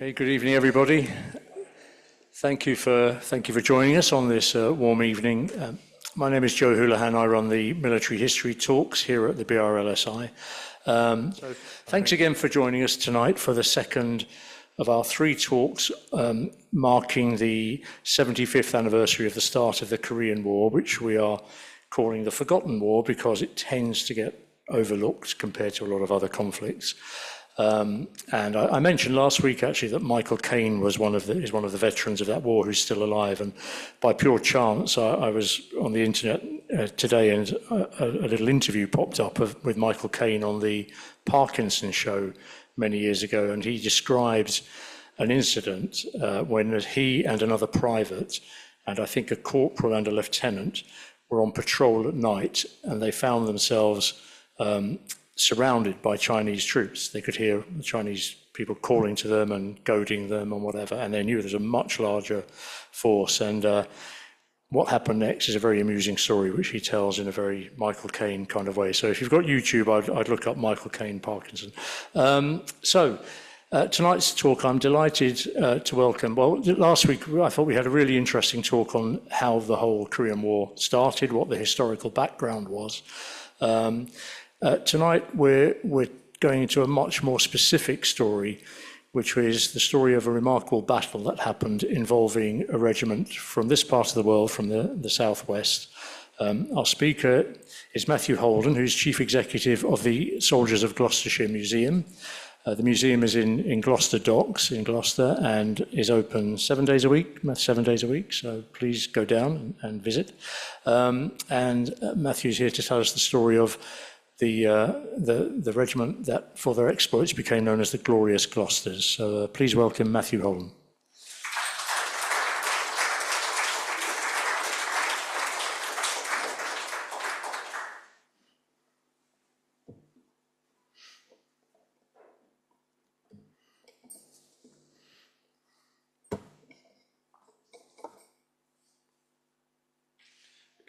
Okay, good evening, everybody. Thank you for joining us on this warm evening. My name is Joe Houlihan. I run the military history talks here at the BRLSI. So thanks again for joining us tonight for the second of our three talks marking the 75th anniversary of the start of the Korean War, which we are calling the Forgotten War because it tends to get overlooked compared to a lot of other conflicts. And I mentioned last week actually that Michael Caine is one of the veterans of that war who's still alive. And by pure chance, I was on the internet today, and a little interview popped up with Michael Caine on the Parkinson show many years ago, and he described an incident when he and another private, and I think a corporal and a lieutenant, were on patrol at night, and they found themselves surrounded by Chinese troops. They could hear the Chinese people calling to them and goading them and whatever, and they knew there's a much larger force. And what happened next is a very amusing story, which he tells in a very Michael Caine kind of way. So if you've got YouTube, I'd look up Michael Caine Parkinson. Tonight's talk, I'm delighted to welcome, well, last week I thought we had a really interesting talk on how the whole Korean War started, what the historical background was. Tonight we're going into a much more specific story, which is the story of a remarkable battle that happened involving a regiment from this part of the world, from the southwest. Our speaker is Matthew Holden, who's Chief Executive of the Soldiers of Gloucestershire Museum. The museum is in Gloucester Docks in Gloucester and is open 7 days a week, so please go down and visit. And Matthew's here to tell us the story of the regiment that, for their exploits, became known as the Glorious Gloucesters. So please welcome Matthew Holden.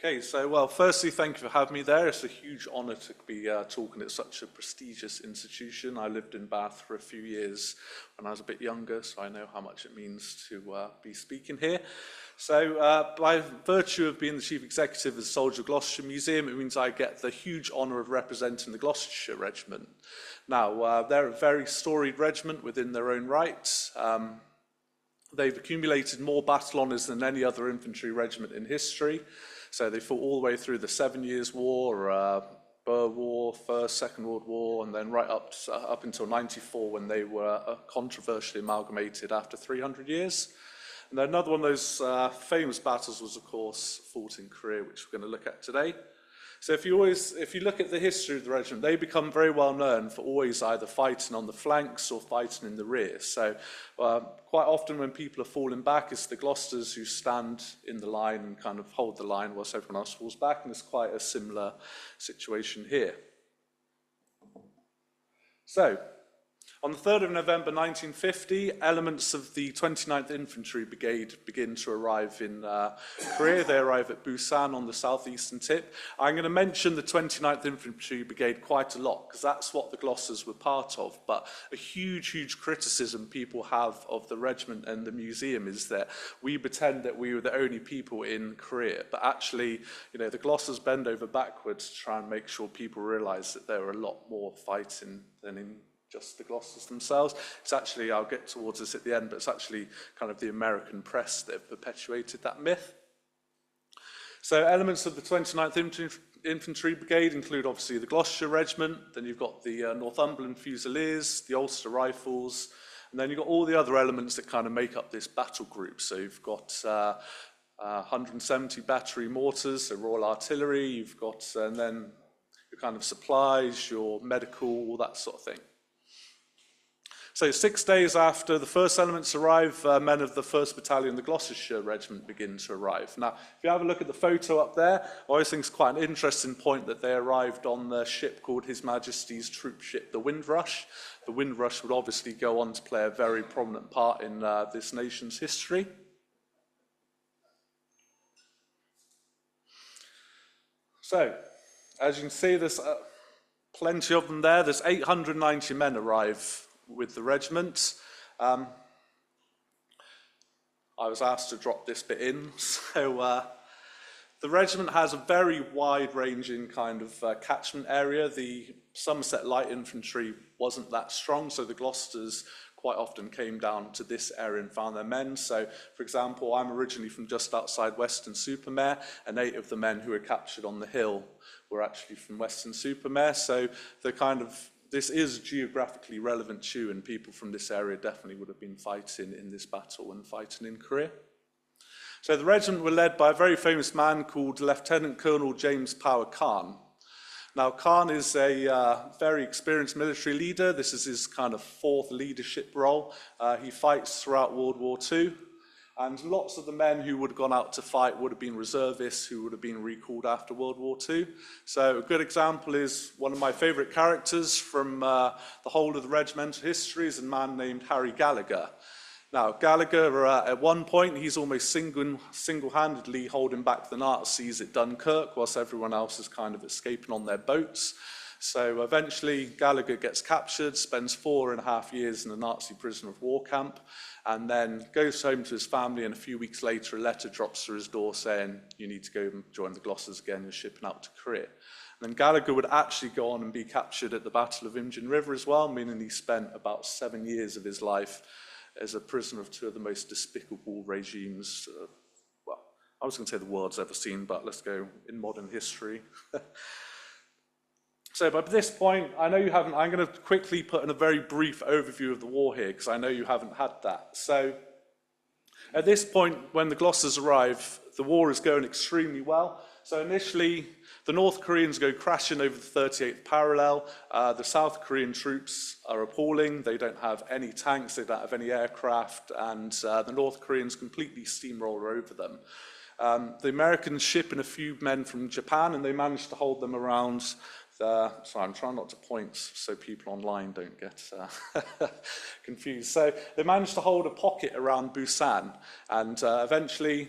Okay, so, well, firstly, thank you for having me there. It's a huge honour to be talking at such a prestigious institution. I lived in Bath for a few years when I was a bit younger, so I know how much it means to be speaking here. So, by virtue of being the Chief Executive of the Soldiers of Gloucestershire Museum, it means I get the huge honour of representing the Gloucestershire Regiment. Now, they're a very storied regiment within their own right. They've accumulated more battle honours than any other infantry regiment in history. So they fought all the way through the 7 Years' War, Boer War, First, Second World War, and then right up until 94 when they were controversially amalgamated after 300 years. And then another one of those famous battles was, of course, fought in Korea, which we're going to look at today. So if you look at the history of the regiment, they become very well known for always either fighting on the flanks or fighting in the rear. So quite often when people are falling back, it's the Gloucesters who stand in the line and kind of hold the line whilst everyone else falls back, and it's quite a similar situation here. So, on the 3rd of November 1950, elements of the 29th Infantry Brigade begin to arrive in Korea. They arrive at Busan on the southeastern tip. I'm going to mention the 29th Infantry Brigade quite a lot because that's what the Gloucesters were part of. But a huge criticism people have of the regiment and the museum is that we pretend that we were the only people in Korea. But actually, you know, the Gloucesters bend over backwards to try and make sure people realise that there were a lot more fighting than in just the Gloucesters themselves. It's actually, I'll get towards this at the end, but it's actually kind of the American press that have perpetuated that myth. So elements of the 29th Infantry Brigade include obviously the Gloucestershire Regiment, then you've got the Northumberland Fusiliers, the Ulster Rifles, and then you've got all the other elements that kind of make up this battle group. So you've got 170 battery mortars, so Royal Artillery, you've got, and then your kind of supplies, your medical, all that sort of thing. So 6 days after the first elements arrive, men of the 1st Battalion, the Gloucestershire Regiment, begin to arrive. Now, if you have a look at the photo up there, I always think it's quite an interesting point that they arrived on the ship called His Majesty's troop ship, the Windrush. The Windrush would obviously go on to play a very prominent part in this nation's history. So, as you can see, there's plenty of them there. There's 890 men arrive with the regiment. I was asked to drop this bit in. So the regiment has a very wide-ranging kind of catchment area. The Somerset Light Infantry wasn't that strong, so the Gloucesters quite often came down to this area and found their men. So, for example, I'm originally from just outside Weston-super-Mare, and 8 of the men who were captured on the hill were actually from Weston-super-Mare. So this is geographically relevant too, and people from this area definitely would have been fighting in this battle and fighting in Korea. So the regiment were led by a very famous man called Lieutenant Colonel James Power Khan. Now, Khan is a very experienced military leader. This is his kind of 4th leadership role. He fights throughout World War II, and lots of the men who would have gone out to fight would have been reservists who would have been recalled after World War II. So a good example is one of my favourite characters from the whole of the regimental history is a man named Harry Gallagher. Now, Gallagher, at one point, he's almost single-handedly holding back the Nazis at Dunkirk, whilst everyone else is kind of escaping on their boats. So eventually, Gallagher gets captured, spends 4.5 years in a Nazi prisoner of war camp, and then goes home to his family, and a few weeks later, a letter drops through his door saying, you need to go and join the Gloucesters again, you're shipping out to Korea. And then Gallagher would actually go on and be captured at the Battle of Imjin River as well, meaning he spent about 7 years of his life as a prisoner of 2 of the most despicable regimes, well, I was going to say the world's ever seen, but let's go in modern history. So by this point, I know you haven't, I'm going to quickly put in a very brief overview of the war here, because I know you haven't had that. So at this point, when the Gloucesters arrive, the war is going extremely well. So initially, the North Koreans go crashing over the 38th parallel. The South Korean troops are appalling. They don't have any tanks, they don't have any aircraft, and the North Koreans completely steamroller over them. The Americans ship in a few men from Japan, and they manage to hold them around sorry, I'm trying not to point so people online don't get confused. So they managed to hold a pocket around Busan, and eventually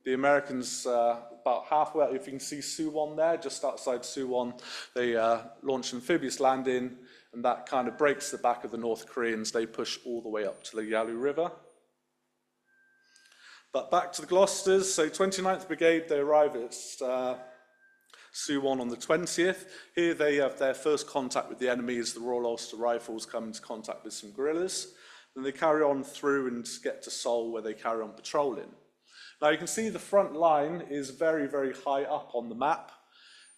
the Americans, about halfway, if you can see Suwon there, just outside Suwon, they launch an amphibious landing, and that kind of breaks the back of the North Koreans. They push all the way up to the Yalu River. But back to the Gloucesters. So 29th Brigade, they arrive at Suwon on the 20th. Here they have their first contact with the enemy as the Royal Ulster Rifles come into contact with some guerrillas. Then they carry on through and get to Seoul, where they carry on patrolling. Now you can see the front line is very, very high up on the map,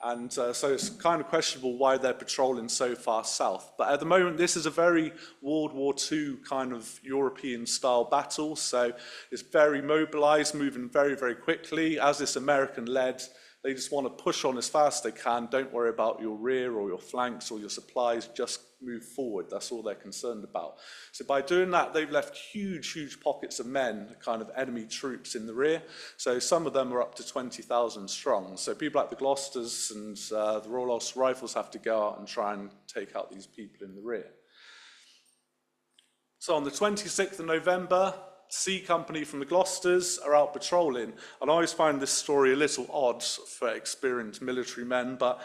and so it's kind of questionable why they're patrolling so far south. But at the moment, this is a very World War II kind of European-style battle, so it's very mobilized, moving very, very quickly. As this American-led, they just want to push on as fast as they can. Don't worry about your rear or your flanks or your supplies, just move forward. That's all they're concerned about. So by doing that, they've left huge, huge pockets of men, kind of enemy troops in the rear. So some of them are up to 20,000 strong. So people like the Gloucesters and the Royal Ulster Rifles have to go out and try and take out these people in the rear. So on the 26th of November, C Company from the Gloucesters are out patrolling, and I always find this story a little odd for experienced military men, but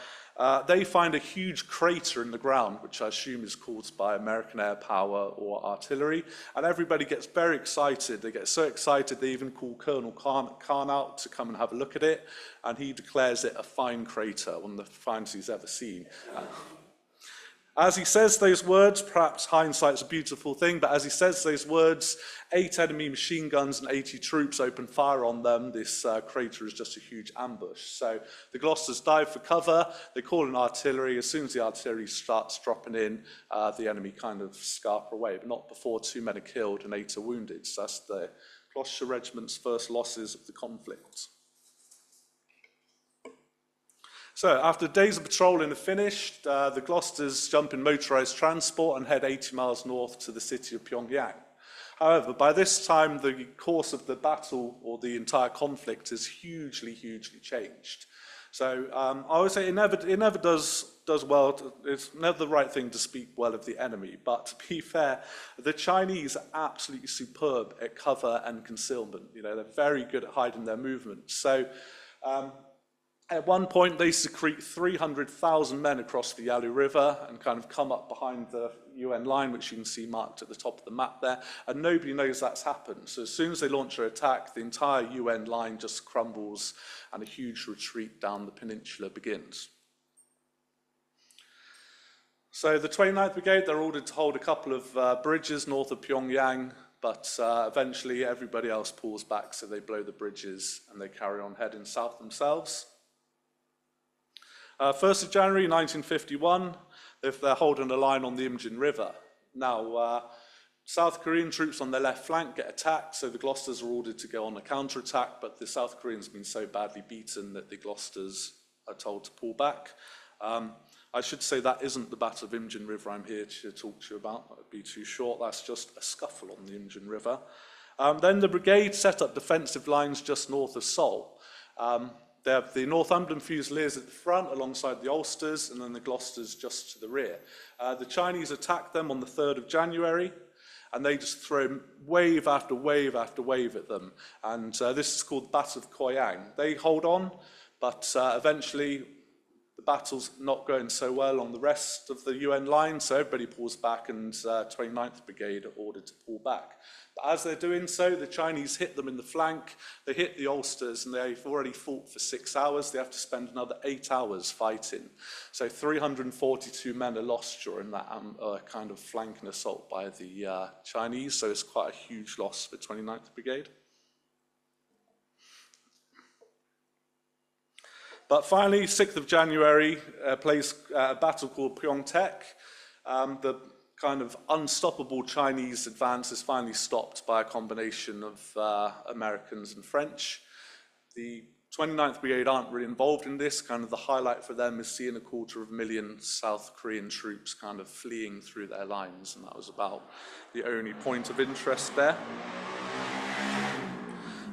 they find a huge crater in the ground, which I assume is caused by American air power or artillery, and everybody gets very excited. They get so excited they even call Colonel Khan out to come and have a look at it, and he declares it a fine crater, one of the finest he's ever seen. As he says those words, perhaps hindsight's a beautiful thing, but as he says those words, 8 enemy machine guns and 80 troops open fire on them. This crater is just a huge ambush. So the Gloucesters dive for cover, they call in artillery. As soon as the artillery starts dropping in, the enemy kind of scarper away, but not before 2 men are killed and 8 are wounded. So that's the Gloucestershire Regiment's first losses of the conflict. So after days of patrolling are finished, the Gloucesters jump in motorised transport and head 80 miles north to the city of Pyongyang. However, by this time, the course of the battle or the entire conflict is hugely, hugely changed. So I would say it never does well. It's never the right thing to speak well of the enemy. But to be fair, the Chinese are absolutely superb at cover and concealment. You know, they're very good at hiding their movements. So At one point, they secrete 300,000 men across the Yalu River and kind of come up behind the UN line, which you can see marked at the top of the map there, and nobody knows that's happened. So as soon as they launch their attack, the entire UN line just crumbles and a huge retreat down the peninsula begins. So the 29th Brigade, they're ordered to hold a couple of bridges north of Pyongyang, but eventually everybody else pulls back, so they blow the bridges and they carry on heading south themselves. 1st of January 1951, they're holding a line on the Imjin River. Now, South Korean troops on their left flank get attacked, so the Gloucesters are ordered to go on a counterattack, but the South Koreans have been so badly beaten that the Gloucesters are told to pull back. I should say that isn't the Battle of Imjin River I'm here to talk to you about. That would be too short. That's just a scuffle on the Imjin River. Then the brigade set up defensive lines just north of Seoul. They have the Northumberland Fusiliers at the front alongside the Ulsters, and then the Gloucesters just to the rear. The Chinese attacked them on the 3rd of January, and they just throw wave after wave after wave at them. And this is called the Battle of Koyang. They hold on, but eventually the battle's not going so well on the rest of the UN line, so everybody pulls back, and 29th Brigade are ordered to pull back. But as they're doing so, the Chinese hit them in the flank, they hit the Ulsters, and they've already fought for 6 hours. They have to spend another 8 hours fighting. So 342 men are lost during that kind of flanking assault by the Chinese, so it's quite a huge loss for 29th Brigade. But finally, 6th of January, a battle called Pyeongtaek. The kind of unstoppable Chinese advance is finally stopped by a combination of Americans and French. The 29th Brigade aren't really involved in this. Kind of the highlight for them is seeing 250,000 South Korean troops kind of fleeing through their lines, and that was about the only point of interest there.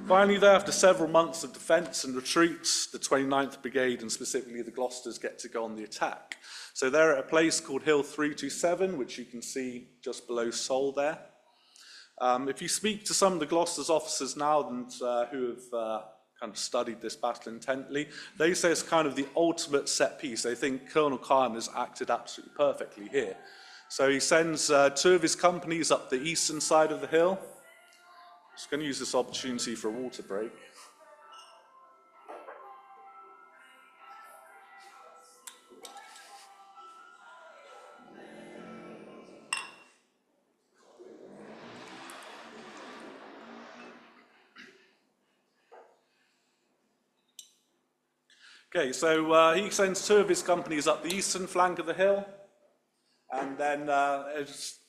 Finally, there, after several months of defence and retreats, the 29th Brigade, and specifically the Gloucesters, get to go on the attack. So they're at a place called Hill 327, which you can see just below Seoul there. If you speak to some of the Gloucesters officers now and who have kind of studied this battle intently, they say it's kind of the ultimate set piece. They think Colonel Khan has acted absolutely perfectly here. So he sends 2 of his companies up the eastern side of the hill. Just going to use this opportunity for a water break. Okay, so he sends 2 of his companies up the eastern flank of the hill, and then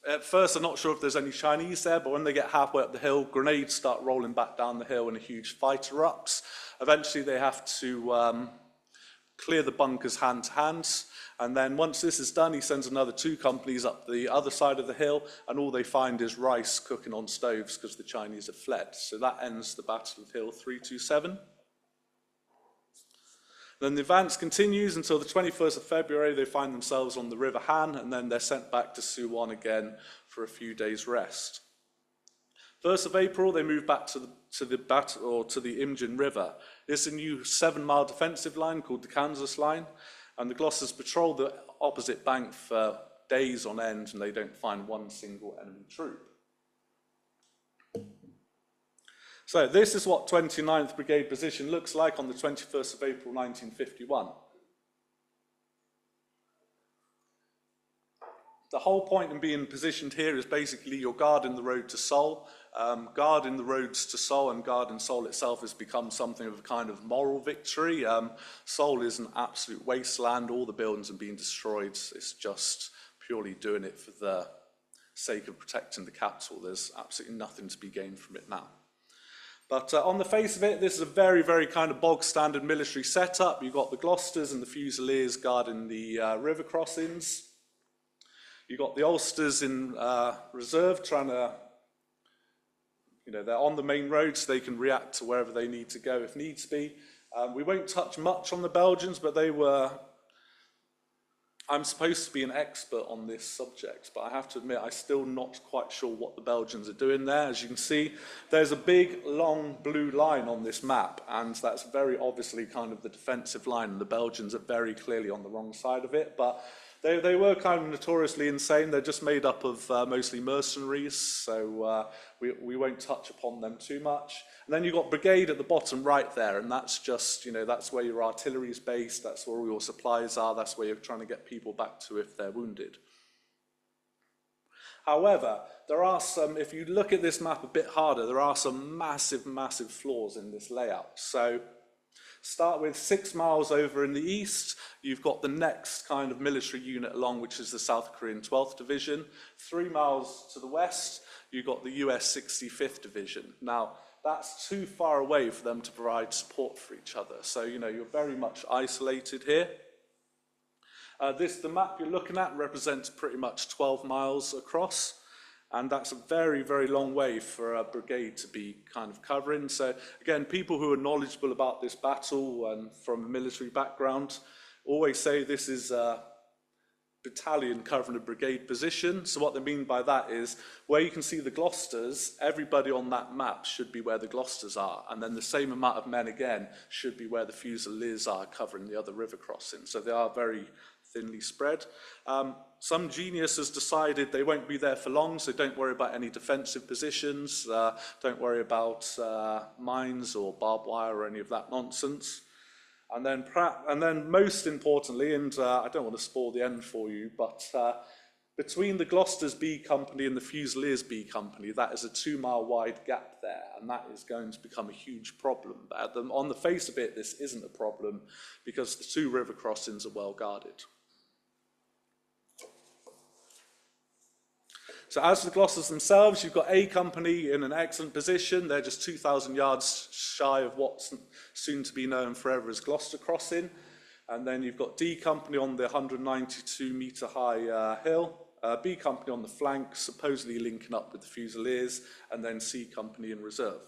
at first I'm not sure if there's any Chinese there, but when they get halfway up the hill, grenades start rolling back down the hill and a huge fight erupts. Eventually they have to clear the bunkers hand to hand, and then once this is done, he sends another 2 companies up the other side of the hill, and all they find is rice cooking on stoves because the Chinese have fled. So that ends the Battle of Hill 327. Then the advance continues until the 21st of February. They find themselves on the River Han, and then they're sent back to Suwon again for a few days' rest. 1st of April, they move back to the Imjin River. It's a new 7-mile defensive line called the Kansas Line, and the Gloucesters patrol the opposite bank for days on end, and they don't find one single enemy troop. So this is what 29th Brigade position looks like on the 21st of April 1951. The whole point in being positioned here is basically you're guarding the road to Seoul. Guarding the roads to Seoul and guarding Seoul itself has become something of a kind of moral victory. Seoul is an absolute wasteland. All the buildings are being destroyed. It's just purely doing it for the sake of protecting the capital. There's absolutely nothing to be gained from it now. But on the face of it, this is a very, very kind of bog-standard military setup. You've got the Gloucesters and the Fusiliers guarding the river crossings. You've got the Ulsters in reserve trying to, they're on the main road so they can react to wherever they need to go if needs be. We won't touch much on the Belgians, but they were I'm supposed to be an expert on this subject, but I have to admit I'm still not quite sure what the Belgians are doing there. As you can see, there's a big, long blue line on this map, and that's very obviously kind of the defensive line, and the Belgians are very clearly on the wrong side of it. But they were kind of notoriously insane. They're just made up of mostly mercenaries, so we won't touch upon them too much. And then you've got brigade at the bottom right there, and that's just, that's where your artillery is based, that's where all your supplies are, that's where you're trying to get people back to if they're wounded. However, there are some, if you look at this map a bit harder, there are some massive, massive flaws in this layout. So start with 6 miles over in the east, you've got the next kind of military unit along, which is the South Korean 12th Division. 3 miles to the west, you've got the US 65th Division. Now, that's too far away for them to provide support for each other. So, you're very much isolated here. The map you're looking at represents pretty much 12 miles across. And that's a very, very long way for a brigade to be kind of covering. So again, people who are knowledgeable about this battle and from a military background always say this is a battalion covering a brigade position. So what they mean by that is where you can see the Gloucesters, everybody on that map should be where the Gloucesters are. And then the same amount of men again should be where the Fusiliers are covering the other river crossings. So they are very thinly spread. Some genius has decided they won't be there for long, so don't worry about any defensive positions, don't worry about mines or barbed wire or any of that nonsense. And then most importantly, and I don't want to spoil the end for you, but between the Gloucesters B Company and the Fusiliers B Company, that is a 2 mile wide gap there, and that is going to become a huge problem. But on the face of it, this isn't a problem because the 2 river crossings are well guarded. So as for the Gloucesters themselves, you've got A Company in an excellent position. They're just 2,000 yards shy of what's soon to be known forever as Gloucester Crossing. And then you've got D Company on the 192 metre high hill, B Company on the flank, supposedly linking up with the Fusiliers, and then C Company in reserve.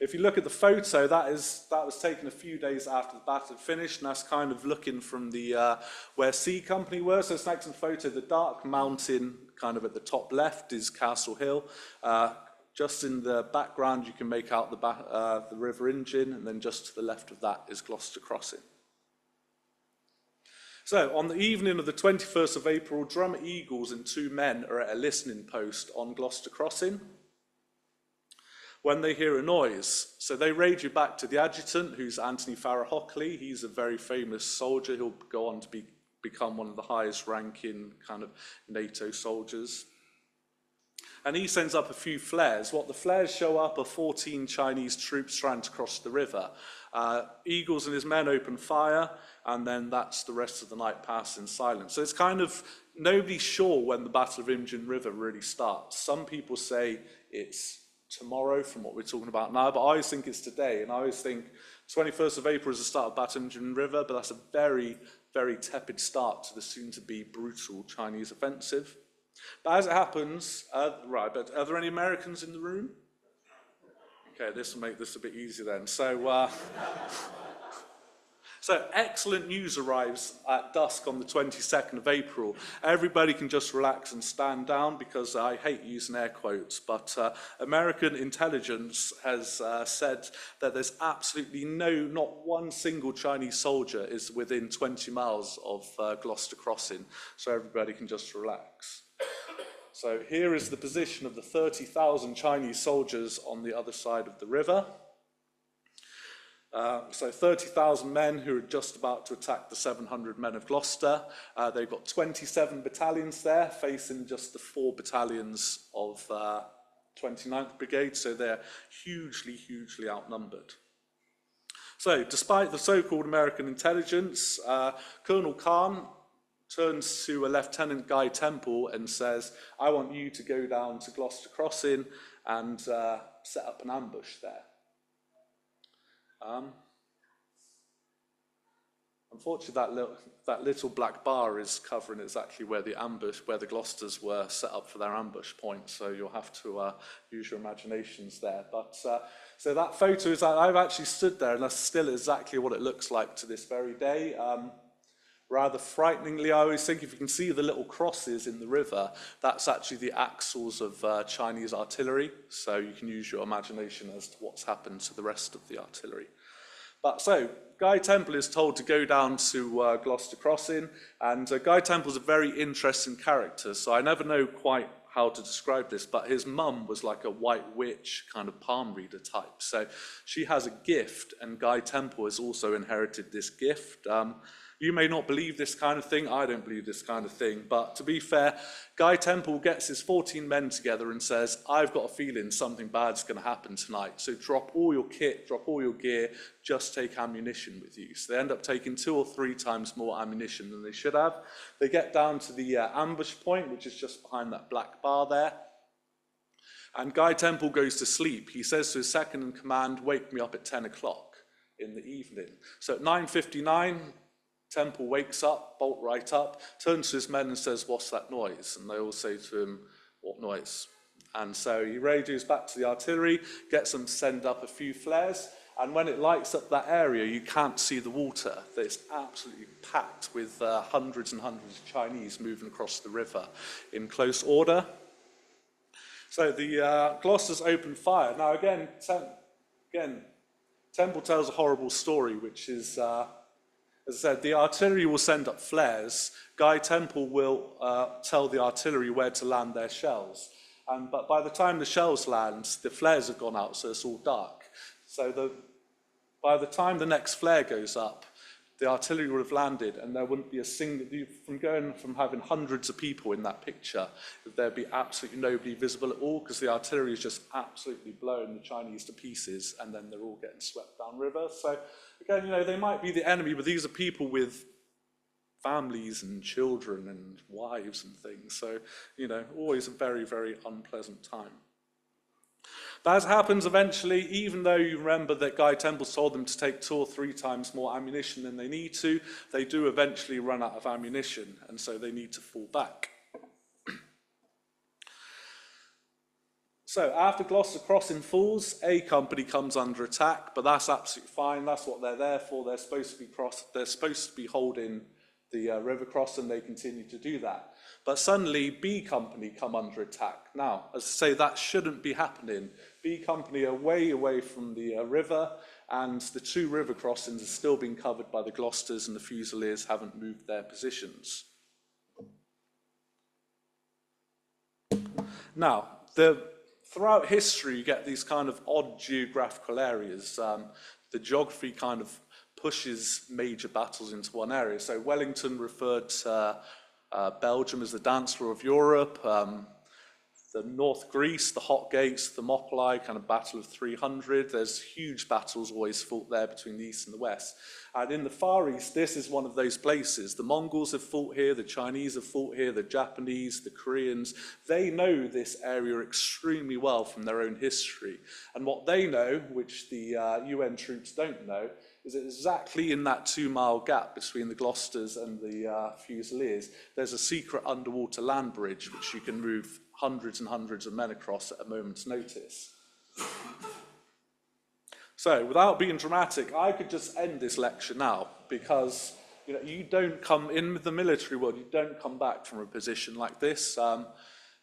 If you look at the photo, that was taken a few days after the battle had finished, and that's kind of looking from the where C Company were. So it's an excellent photo. The dark mountain kind of at the top left is Castle Hill. Just in the background, you can make out the River Imjin, and then just to the left of that is Gloucester Crossing. So on the evening of the 21st of April, Drummer Eagles and 2 men are at a listening post on Gloucester Crossing when they hear a noise. So they radio back to the adjutant, who's Anthony Farrah Hockley. He's a very famous soldier. He'll go on to become one of the highest ranking kind of NATO soldiers. And he sends up a few flares. What the flares show up are 14 Chinese troops trying to cross the river. Eagles and his men open fire, and then that's the rest of the night passed in silence. So it's kind of, nobody's sure when the Battle of Imjin River really starts. Some people say it's tomorrow from what we're talking about now, but I always think it's today, and I always think 21st of April is the start of Battle of Imjin River, but that's a very, very tepid start to the soon-to-be brutal Chinese offensive. But as it happens, but are there any Americans in the room? Okay, this will make this a bit easier then. So excellent news arrives at dusk on the 22nd of April. Everybody can just relax and stand down because I hate using air quotes, but American intelligence has said that there's absolutely not one single Chinese soldier is within 20 miles of Gloucester Crossing, so everybody can just relax. So here is the position of the 30,000 Chinese soldiers on the other side of the river. So 30,000 men who are just about to attack the 700 men of Gloucester. They've got 27 battalions there, facing just the 4 battalions of 29th Brigade, so they're hugely, hugely outnumbered. So despite the so-called American intelligence, Colonel Khan turns to a Lieutenant Guy Temple and says, I want you to go down to Gloucester Crossing and set up an ambush there. Unfortunately, that little black bar is covering exactly where the Gloucesters were set up for their ambush point, so you'll have to use your imaginations there. But so that photo is, I've actually stood there, and that's still exactly what it looks like to this very day. Rather frighteningly, I always think if you can see the little crosses in the river, that's actually the axles of Chinese artillery. So you can use your imagination as to what's happened to the rest of the artillery. But so, Guy Temple is told to go down to Gloucester Crossing, and Guy Temple's a very interesting character, so I never know quite how to describe this, but his mum was like a white witch kind of palm reader type. So she has a gift, and Guy Temple has also inherited this gift. You may not believe this kind of thing. I don't believe this kind of thing. But to be fair, Guy Temple gets his 14 men together and says, I've got a feeling something bad's going to happen tonight. So drop all your kit, drop all your gear, just take ammunition with you. So they end up taking 2 or 3 times more ammunition than they should have. They get down to the ambush point, which is just behind that black bar there. And Guy Temple goes to sleep. He says to his second in command, wake me up at 10 o'clock in the evening. So at 9:59, Temple wakes up, bolt right up, turns to his men and says, what's that noise? And they all say to him, what noise? And so he radios back to the artillery, gets them to send up a few flares, and when it lights up that area, you can't see the water. It's absolutely packed with hundreds and hundreds of Chinese moving across the river in close order. So the Gloucesters open fire. Now again, Temple tells a horrible story, which is, as I said, the artillery will send up flares. Guy Temple will tell the artillery where to land their shells. But by the time the shells land, the flares have gone out, so it's all dark. So by the time the next flare goes up, the artillery would have landed, and there wouldn't be a single, from going from having hundreds of people in that picture, there'd be absolutely nobody visible at all, because the artillery is just absolutely blowing the Chinese to pieces, and then they're all getting swept downriver. So again, they might be the enemy, but these are people with families and children and wives and things. So, always a very, very unpleasant time. But as happens eventually, even though you remember that Guy Temple told them to take 2 or 3 times more ammunition than they need to, they do eventually run out of ammunition, and so they need to fall back. So after Gloucester Crossing falls, A Company comes under attack, but that's absolutely fine. That's what they're there for. They're supposed to be holding the river crossing. They continue to do that. But suddenly, B Company come under attack. Now, as I say, that shouldn't be happening. B Company are way away from the river, and the 2 river crossings are still being covered by the Gloucesters, and the Fusiliers haven't moved their positions. Now, throughout history, you get these kind of odd geographical areas. The geography kind of pushes major battles into one area. So Wellington referred to Belgium as the dance floor of Europe. The North Greece, the Hot Gates, the Thermopylae, kind of Battle of 300. There's huge battles always fought there between the East and the West. And in the Far East, this is one of those places. The Mongols have fought here, the Chinese have fought here, the Japanese, the Koreans. They know this area extremely well from their own history. And what they know, which the UN troops don't know, is that exactly in that 2-mile gap between the Gloucesters and the Fusiliers, there's a secret underwater land bridge which you can move hundreds and hundreds of men across at a moment's notice. So, without being dramatic, I could just end this lecture now, because you don't come in the military world, you don't come back from a position like this.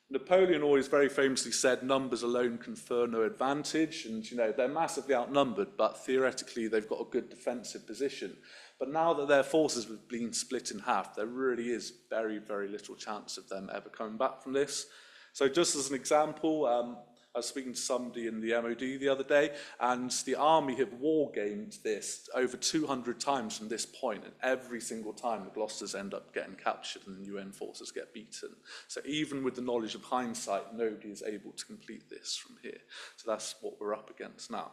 Napoleon always very famously said, numbers alone confer no advantage, and they're massively outnumbered, but theoretically they've got a good defensive position. But now that their forces have been split in half, there really is very, very little chance of them ever coming back from this. So just as an example, I was speaking to somebody in the MOD the other day, and the army have war-gamed this over 200 times from this point, and every single time the Gloucesters end up getting captured and the UN forces get beaten. So even with the knowledge of hindsight, nobody is able to complete this from here. So that's what we're up against now.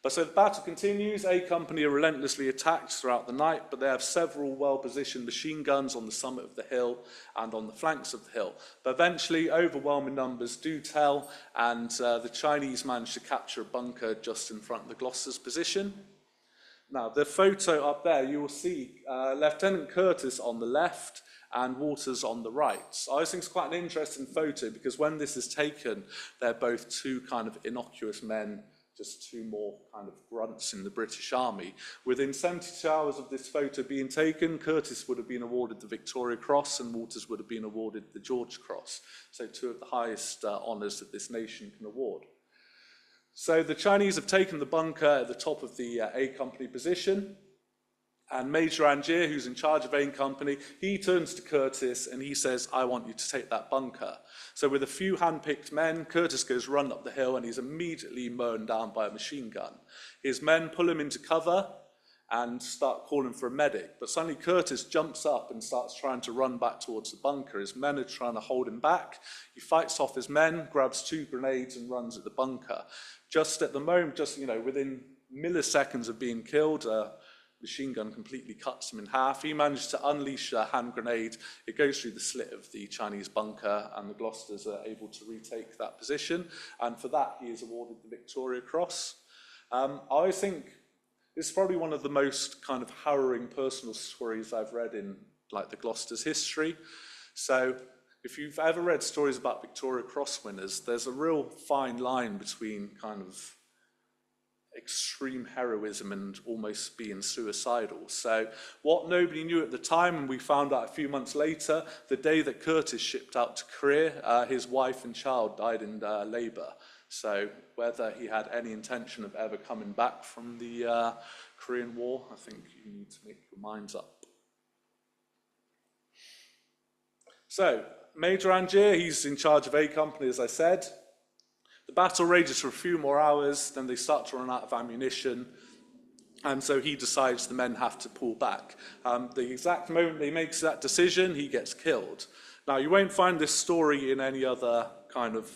But so the battle continues. A Company are relentlessly attacked throughout the night, but they have several well-positioned machine guns on the summit of the hill and on the flanks of the hill. But eventually, overwhelming numbers do tell, and the Chinese manage to capture a bunker just in front of the Gloucester's position. Now, the photo up there, you will see Lieutenant Curtis on the left and Waters on the right. So I think it's quite an interesting photo, because when this is taken, they're both 2 kind of innocuous men just two more kind of grunts in the British Army. Within 72 hours of this photo being taken, Curtis would have been awarded the Victoria Cross and Walters would have been awarded the George Cross. So two of the highest honours that this nation can award. So the Chinese have taken the bunker at the top of the A Company position. And Major Angier, who's in charge of A Company, he turns to Curtis and he says, I want you to take that bunker. So with a few hand-picked men, Curtis goes run up the hill and he's immediately mown down by a machine gun. His men pull him into cover and start calling for a medic. But suddenly Curtis jumps up and starts trying to run back towards the bunker. His men are trying to hold him back. He fights off his men, grabs 2 grenades and runs at the bunker. Just at the moment, within milliseconds of being killed, machine gun completely cuts him in half. He managed to unleash a hand grenade. It goes through the slit of the Chinese bunker and the Gloucesters are able to retake that position. And for that, he is awarded the Victoria Cross. I think this is probably one of the most kind of harrowing personal stories I've read in like the Gloucesters' history. So if you've ever read stories about Victoria Cross winners, there's a real fine line between kind of extreme heroism and almost being suicidal. So what nobody knew at the time, and we found out a few months later, the day that Curtis shipped out to Korea, his wife and child died in labour. So whether he had any intention of ever coming back from the Korean War, I think you need to make your minds up. So Major Angier, he's in charge of A Company, as I said. The battle rages for a few more hours, then they start to run out of ammunition, and so he decides the men have to pull back. The exact moment he makes that decision, he gets killed. Now, you won't find this story in any other kind of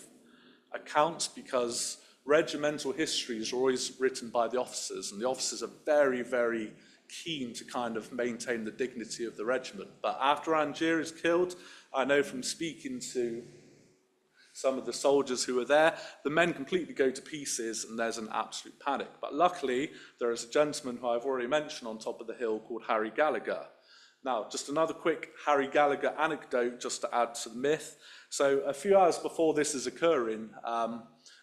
accounts because regimental histories are always written by the officers, and the officers are very, very keen to kind of maintain the dignity of the regiment. But after Angier is killed, I know from speaking to some of the soldiers who were there, the men completely go to pieces and there's an absolute panic. But luckily, there is a gentleman who I've already mentioned on top of the hill called Harry Gallagher. Now, just another quick Harry Gallagher anecdote just to add to the myth. So a few hours before this is occurring,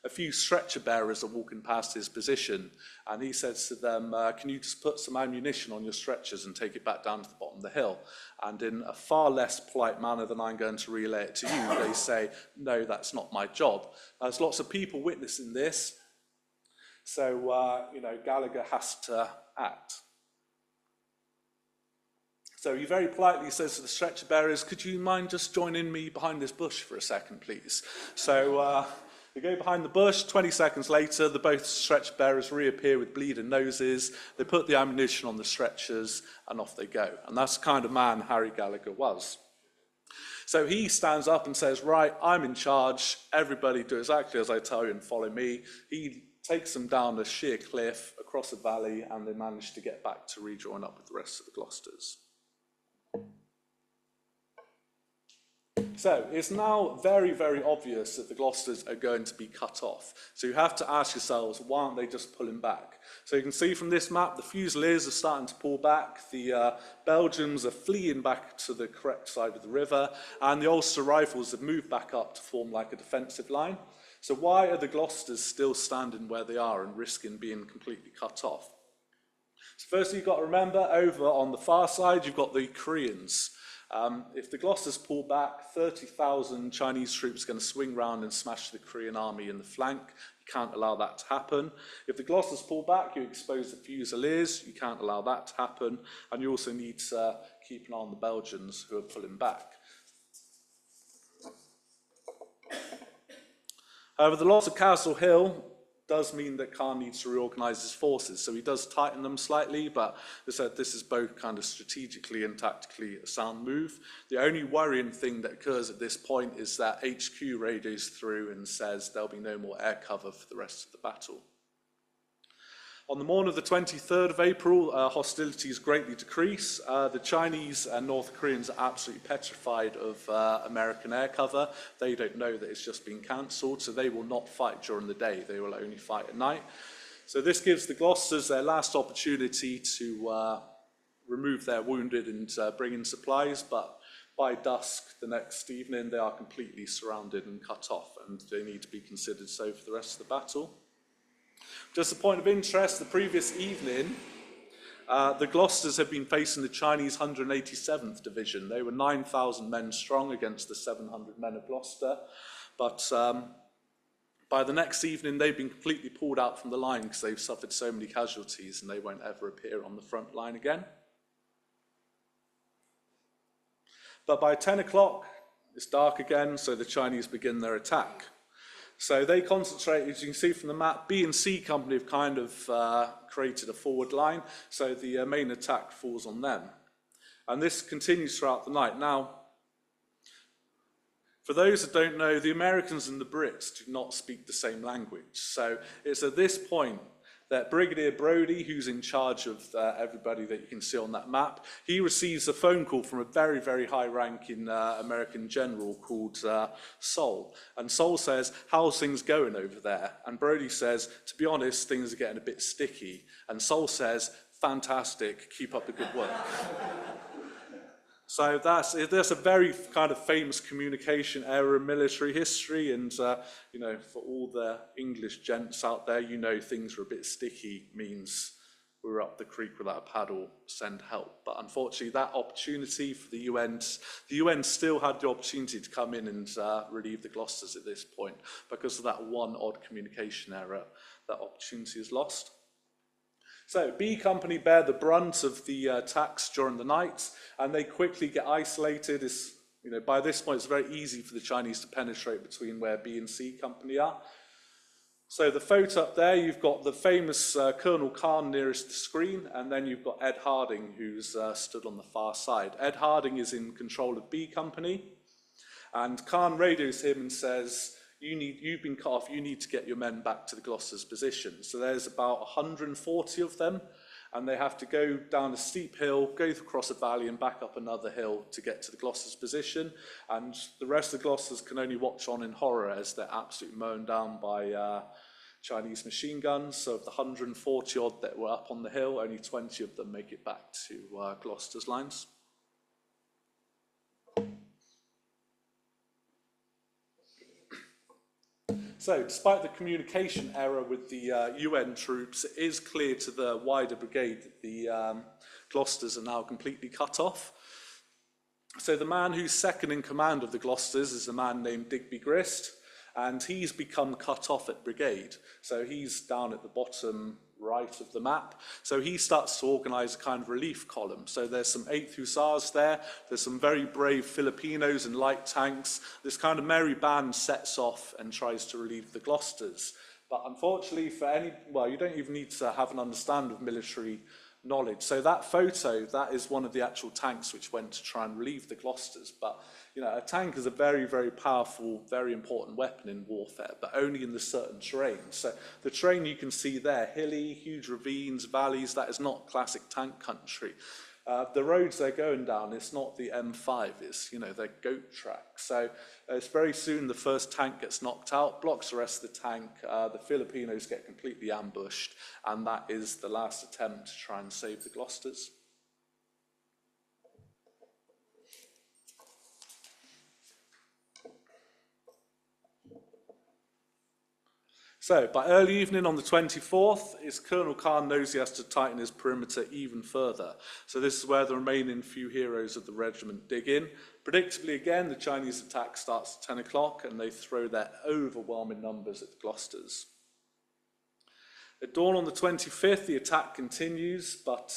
a few stretcher bearers are walking past his position, and he says to them, can you just put some ammunition on your stretchers and take it back down to the bottom of the hill? And in a far less polite manner than I'm going to relay it to you, they say, no, that's not my job. There's lots of people witnessing this, so Gallagher has to act. So he very politely says to the stretcher bearers, could you mind just joining me behind this bush for a second, please? So they go behind the bush. 20 seconds later, both stretcher bearers reappear with bleeding noses. They put the ammunition on the stretchers, and off they go. And that's the kind of man Harry Gallagher was. So he stands up and says, right, I'm in charge. Everybody do exactly as I tell you and follow me. He takes them down a sheer cliff, across a valley, and they manage to get back to rejoin up with the rest of the Gloucesters. So it's now very, very obvious that the Gloucesters are going to be cut off. So you have to ask yourselves, why aren't they just pulling back? So you can see from this map, the Fusiliers are starting to pull back, the Belgians are fleeing back to the correct side of the river, and the Ulster Rifles have moved back up to form like a defensive line. So why are the Gloucesters still standing where they are and risking being completely cut off? So firstly, you've got to remember, over on the far side, you've got the Koreans. If the Gloucesters pull back, 30,000 Chinese troops are going to swing round and smash the Korean army in the flank. You can't allow that to happen. If the Gloucesters pull back, you expose the Fusiliers. You can't allow that to happen. And you also need to keep an eye on the Belgians who are pulling back. However, the loss of Castle Hill does mean that Khan needs to reorganise his forces. So he does tighten them slightly, but as I said, this is both kind of strategically and tactically a sound move. The only worrying thing that occurs at this point is that HQ radios through and says there'll be no more air cover for the rest of the battle. On the morning of the 23rd of April, hostilities greatly decrease. The Chinese and North Koreans are absolutely petrified of American air cover. They don't know that it's just been cancelled, so they will not fight during the day. They will only fight at night. So this gives the Gloucesters their last opportunity to remove their wounded and bring in supplies, but by dusk the next evening, they are completely surrounded and cut off, and they need to be considered so for the rest of the battle. Just a point of interest, the previous evening, the Gloucesters had been facing the Chinese 187th Division. They were 9,000 men strong against the 700 men of Gloucester. But by the next evening, they've been completely pulled out from the line because they've suffered so many casualties and they won't ever appear on the front line again. But by 10 o'clock, it's dark again, so the Chinese begin their attack. So they concentrate, as you can see from the map, B and C Company have kind of created a forward line, so the main attack falls on them. And this continues throughout the night. Now, for those that don't know, the Americans and the Brits do not speak the same language. So it's at this point that Brigadier Brodie, who's in charge of everybody that you can see on that map, he receives a phone call from a very, very high-ranking American general called Seoul. And Seoul says, how's things going over there? And Brodie says, to be honest, things are getting a bit sticky. And Seoul says, fantastic, keep up the good work. So that's a very kind of famous communication error in military history, and you know, for all the English gents out there, you know things are a bit sticky means we're up the creek without a paddle, send help. But unfortunately, that opportunity for the UN still had the opportunity to come in and relieve the Gloucesters at this point. Because of that one odd communication error, that opportunity is lost. So B Company bear the brunt of the attacks during the night, and they quickly get isolated. By this point, it's very easy for the Chinese to penetrate between where B and C Company are. So the photo up there, you've got the famous Colonel Khan nearest the screen, and then you've got Ed Harding, who's stood on the far side. Ed Harding is in control of B Company, and Khan radios him and says, you've been cut off, you need to get your men back to the Gloucester's position. So there's about 140 of them, and they have to go down a steep hill, go across a valley and back up another hill to get to the Gloucester's position. And the rest of the Gloucesters can only watch on in horror as they're absolutely mown down by Chinese machine guns. So of the 140 odd that were up on the hill, only 20 of them make it back to Gloucester's lines. So, despite the communication error with the UN troops, it is clear to the wider brigade that the Gloucesters are now completely cut off. So the man who's second in command of the Gloucesters is a man named Digby Grist, and he's become cut off at brigade. So he's down at the bottom right of the map. So he starts to organise a kind of relief column. So there's some 8th Hussars there, there's some very brave Filipinos and light tanks. This kind of merry band sets off and tries to relieve the Gloucesters. But unfortunately you don't even need to have an understanding of military knowledge. So that photo, that is one of the actual tanks which went to try and relieve the Gloucesters. But a tank is a very, very powerful, very important weapon in warfare, but only in the certain terrain. So the terrain you can see there, hilly, huge ravines, valleys, that is not classic tank country. The roads they're going down, it's not the M5, it's, they're goat tracks. So it's very soon the first tank gets knocked out, blocks the rest of the tank, the Filipinos get completely ambushed, and that is the last attempt to try and save the Gloucesters. So, by early evening on the 24th, Colonel Khan knows he has to tighten his perimeter even further. So this is where the remaining few heroes of the regiment dig in. Predictably again, the Chinese attack starts at 10 o'clock and they throw their overwhelming numbers at the Gloucesters. At dawn on the 25th, the attack continues, but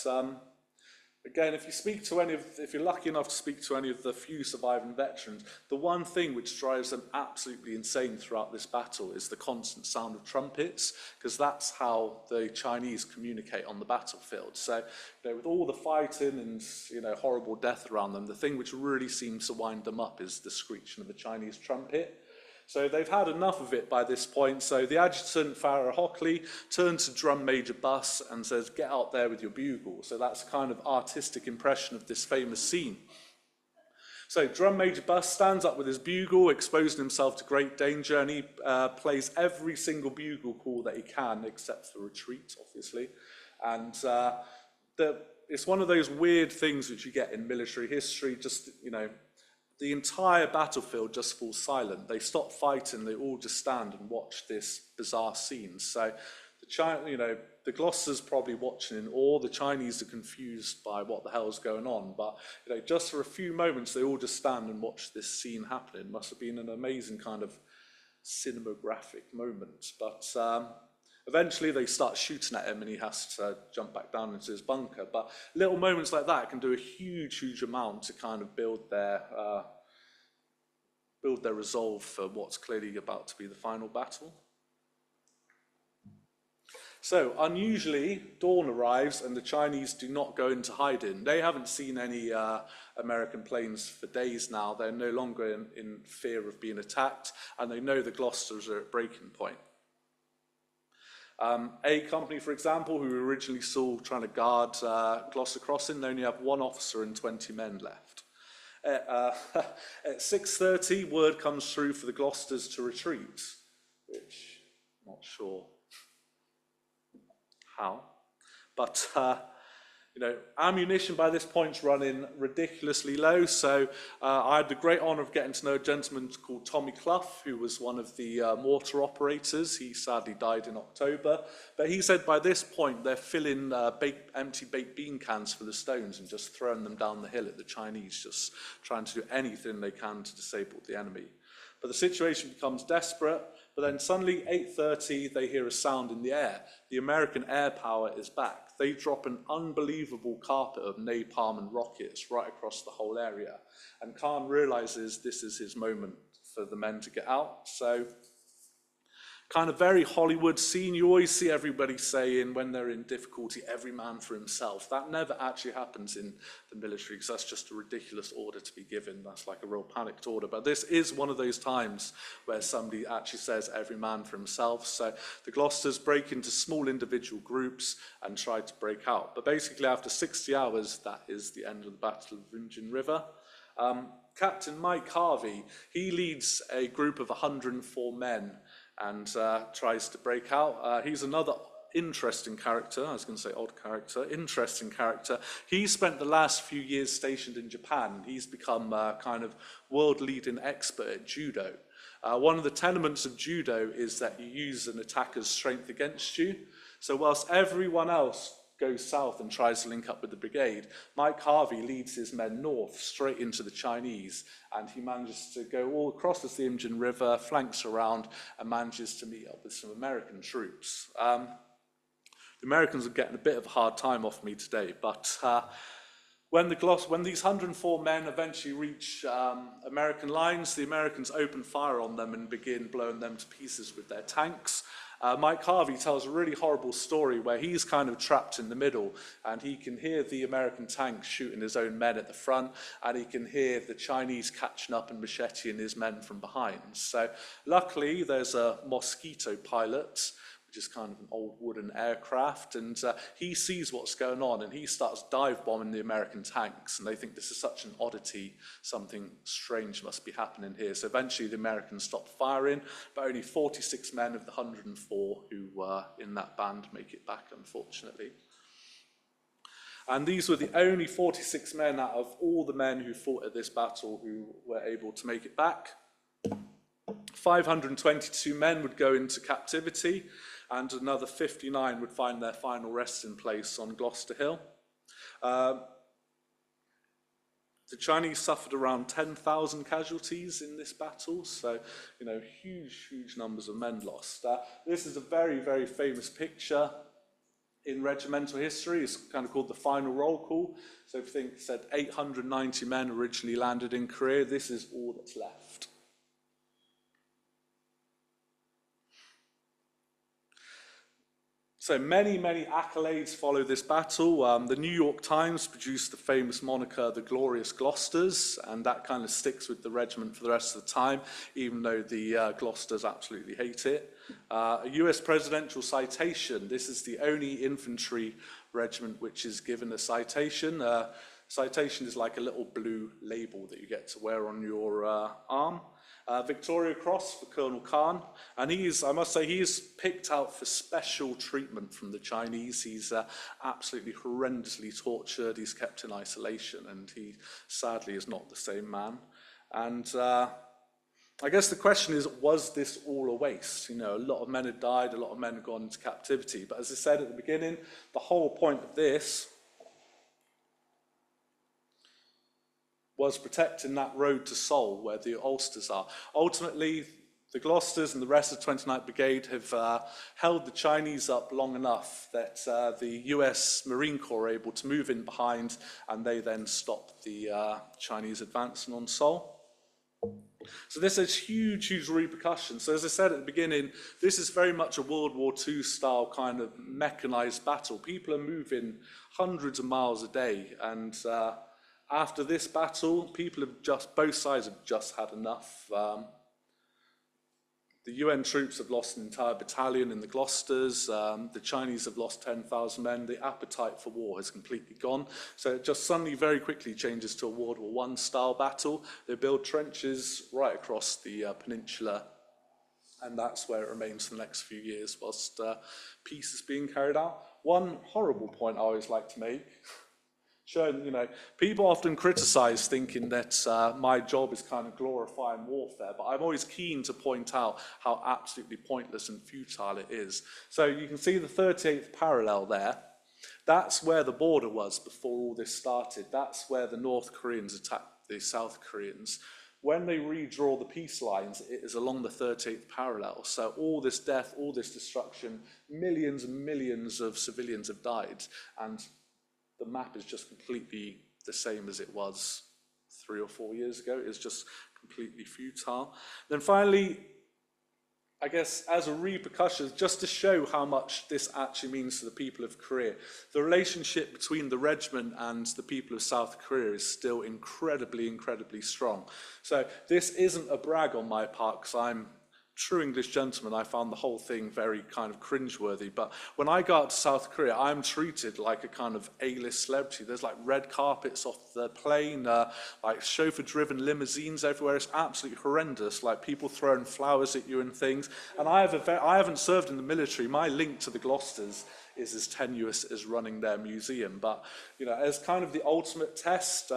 again, if you're lucky enough to speak to any of the few surviving veterans, the one thing which drives them absolutely insane throughout this battle is the constant sound of trumpets, because that's how the Chinese communicate on the battlefield. So, with all the fighting and, horrible death around them, the thing which really seems to wind them up is the screeching of the Chinese trumpet. So they've had enough of it by this point. So the adjutant, Farrah Hockley, turns to Drum Major Buss and says, get out there with your bugle. So that's a kind of artistic impression of this famous scene. So Drum Major Buss stands up with his bugle, exposing himself to great danger, and he plays every single bugle call that he can, except for retreat, obviously. And it's one of those weird things which you get in military history, just, the entire battlefield just falls silent. They stop fighting, they all just stand and watch this bizarre scene. So the Gloucesters probably watching in awe. The Chinese are confused by what the hell's going on. But just for a few moments, they all just stand and watch this scene happen. It must have been an amazing kind of cinematographic moment. But eventually they start shooting at him and he has to jump back down into his bunker. But little moments like that can do a huge, huge amount to kind of build their resolve for what's clearly about to be the final battle. So, unusually, dawn arrives and the Chinese do not go into hiding. They haven't seen any American planes for days now. They're no longer in fear of being attacked, and they know the Gloucesters are at breaking point. A company, for example, who we originally saw trying to guard Gloucester Crossing, they only have one officer and 20 men left. At 6:30, word comes through for the Gloucesters to retreat, which I'm not sure how, but ammunition by this point is running ridiculously low. So I had the great honour of getting to know a gentleman called Tommy Clough, who was one of the mortar operators. He sadly died in October, but he said by this point they're filling empty baked bean cans full of stones and just throwing them down the hill at the Chinese, just trying to do anything they can to disable the enemy. But the situation becomes desperate. But then suddenly, 8:30, they hear a sound in the air. The American air power is back. They drop an unbelievable carpet of napalm and rockets right across the whole area. And Khan realizes this is his moment for the men to get out. So, kind of very Hollywood scene. You always see everybody saying when they're in difficulty, every man for himself. That never actually happens in the military because that's just a ridiculous order to be given. That's like a real panicked order. But this is one of those times where somebody actually says every man for himself. So the Gloucesters break into small individual groups and try to break out. But basically after 60 hours, that is the end of the Battle of Imjin River. Captain Mike Harvey, he leads a group of 104 men and tries to break out. He's another interesting character. I was going to say odd character, interesting character. He spent the last few years stationed in Japan. He's become a kind of world-leading expert at judo. One of the tenements of judo is that you use an attacker's strength against you. So whilst everyone else goes south and tries to link up with the brigade, Mike Harvey leads his men north straight into the Chinese, and he manages to go all across the Imjin River, flanks around, and manages to meet up with some American troops. The Americans are getting a bit of a hard time off me today, but when these 104 men eventually reach American lines, the Americans open fire on them and begin blowing them to pieces with their tanks. Mike Harvey tells a really horrible story where he's kind of trapped in the middle and he can hear the American tanks shooting his own men at the front, and he can hear the Chinese catching up and macheting his men from behind. So luckily there's a Mosquito pilot, which is kind of an old wooden aircraft, and he sees what's going on and he starts dive bombing the American tanks, and they think this is such an oddity, something strange must be happening here. So eventually the Americans stop firing, but only 46 men of the 104 who were in that band make it back, unfortunately. And these were the only 46 men out of all the men who fought at this battle who were able to make it back. 522 men would go into captivity, and another 59 would find their final resting place on Gloucester Hill. The Chinese suffered around 10,000 casualties in this battle, so, huge, huge numbers of men lost. This is a very, very famous picture in regimental history. It's kind of called the final roll call. So if you think it said 890 men originally landed in Korea, this is all that's left. So many, many accolades follow this battle. The New York Times produced the famous moniker, the Glorious Gloucesters, and that kind of sticks with the regiment for the rest of the time, even though the Gloucesters absolutely hate it. A US Presidential Citation. This is the only infantry regiment which is given a citation. Citation is like a little blue label that you get to wear on your arm. Victoria Cross for Colonel Khan, and I must say, he is picked out for special treatment from the Chinese. He's absolutely horrendously tortured, he's kept in isolation, and he sadly is not the same man. And I guess the question is, was this all a waste? You know, a lot of men had died, a lot of men had gone into captivity. But as I said at the beginning, the whole point of this was protecting that road to Seoul where the Ulsters are. Ultimately, the Gloucesters and the rest of the 29th Brigade have held the Chinese up long enough that the US Marine Corps were able to move in behind, and they then stopped the Chinese advancing on Seoul. So this has huge, huge repercussions. So as I said at the beginning, this is very much a World War II style kind of mechanized battle. People are moving hundreds of miles a day, and after this battle, both sides have just had enough. The UN troops have lost an entire battalion in the Gloucesters. The Chinese have lost 10,000 men. The appetite for war has completely gone. So it just suddenly very quickly changes to a World War I style battle. They build trenches right across the peninsula, and that's where it remains for the next few years whilst peace is being carried out. One horrible point I always like to make, showing, you know, people often criticize thinking that my job is kind of glorifying warfare, but I'm always keen to point out how absolutely pointless and futile it is. So you can see the 38th parallel there. That's where the border was before all this started. That's where the North Koreans attacked the South Koreans. When they redraw the peace lines, it is along the 38th parallel. So all this death, all this destruction, millions and millions of civilians have died, and the map is just completely the same as it was 3 or 4 years ago. It's just completely futile. Then finally, I guess as a repercussion, just to show how much this actually means to the people of Korea, the relationship between the regiment and the people of South Korea is still incredibly, incredibly strong. So this isn't a brag on my part, because I'm true English gentleman. I found the whole thing very kind of cringeworthy. But when I go out to South Korea, I'm treated like a kind of A-list celebrity. There's like red carpets off the plane, like chauffeur-driven limousines everywhere. It's absolutely horrendous. Like people throwing flowers at you and things. And I haven't served in the military. My link to the Gloucesters is as tenuous as running their museum. But you know, as kind of the ultimate test,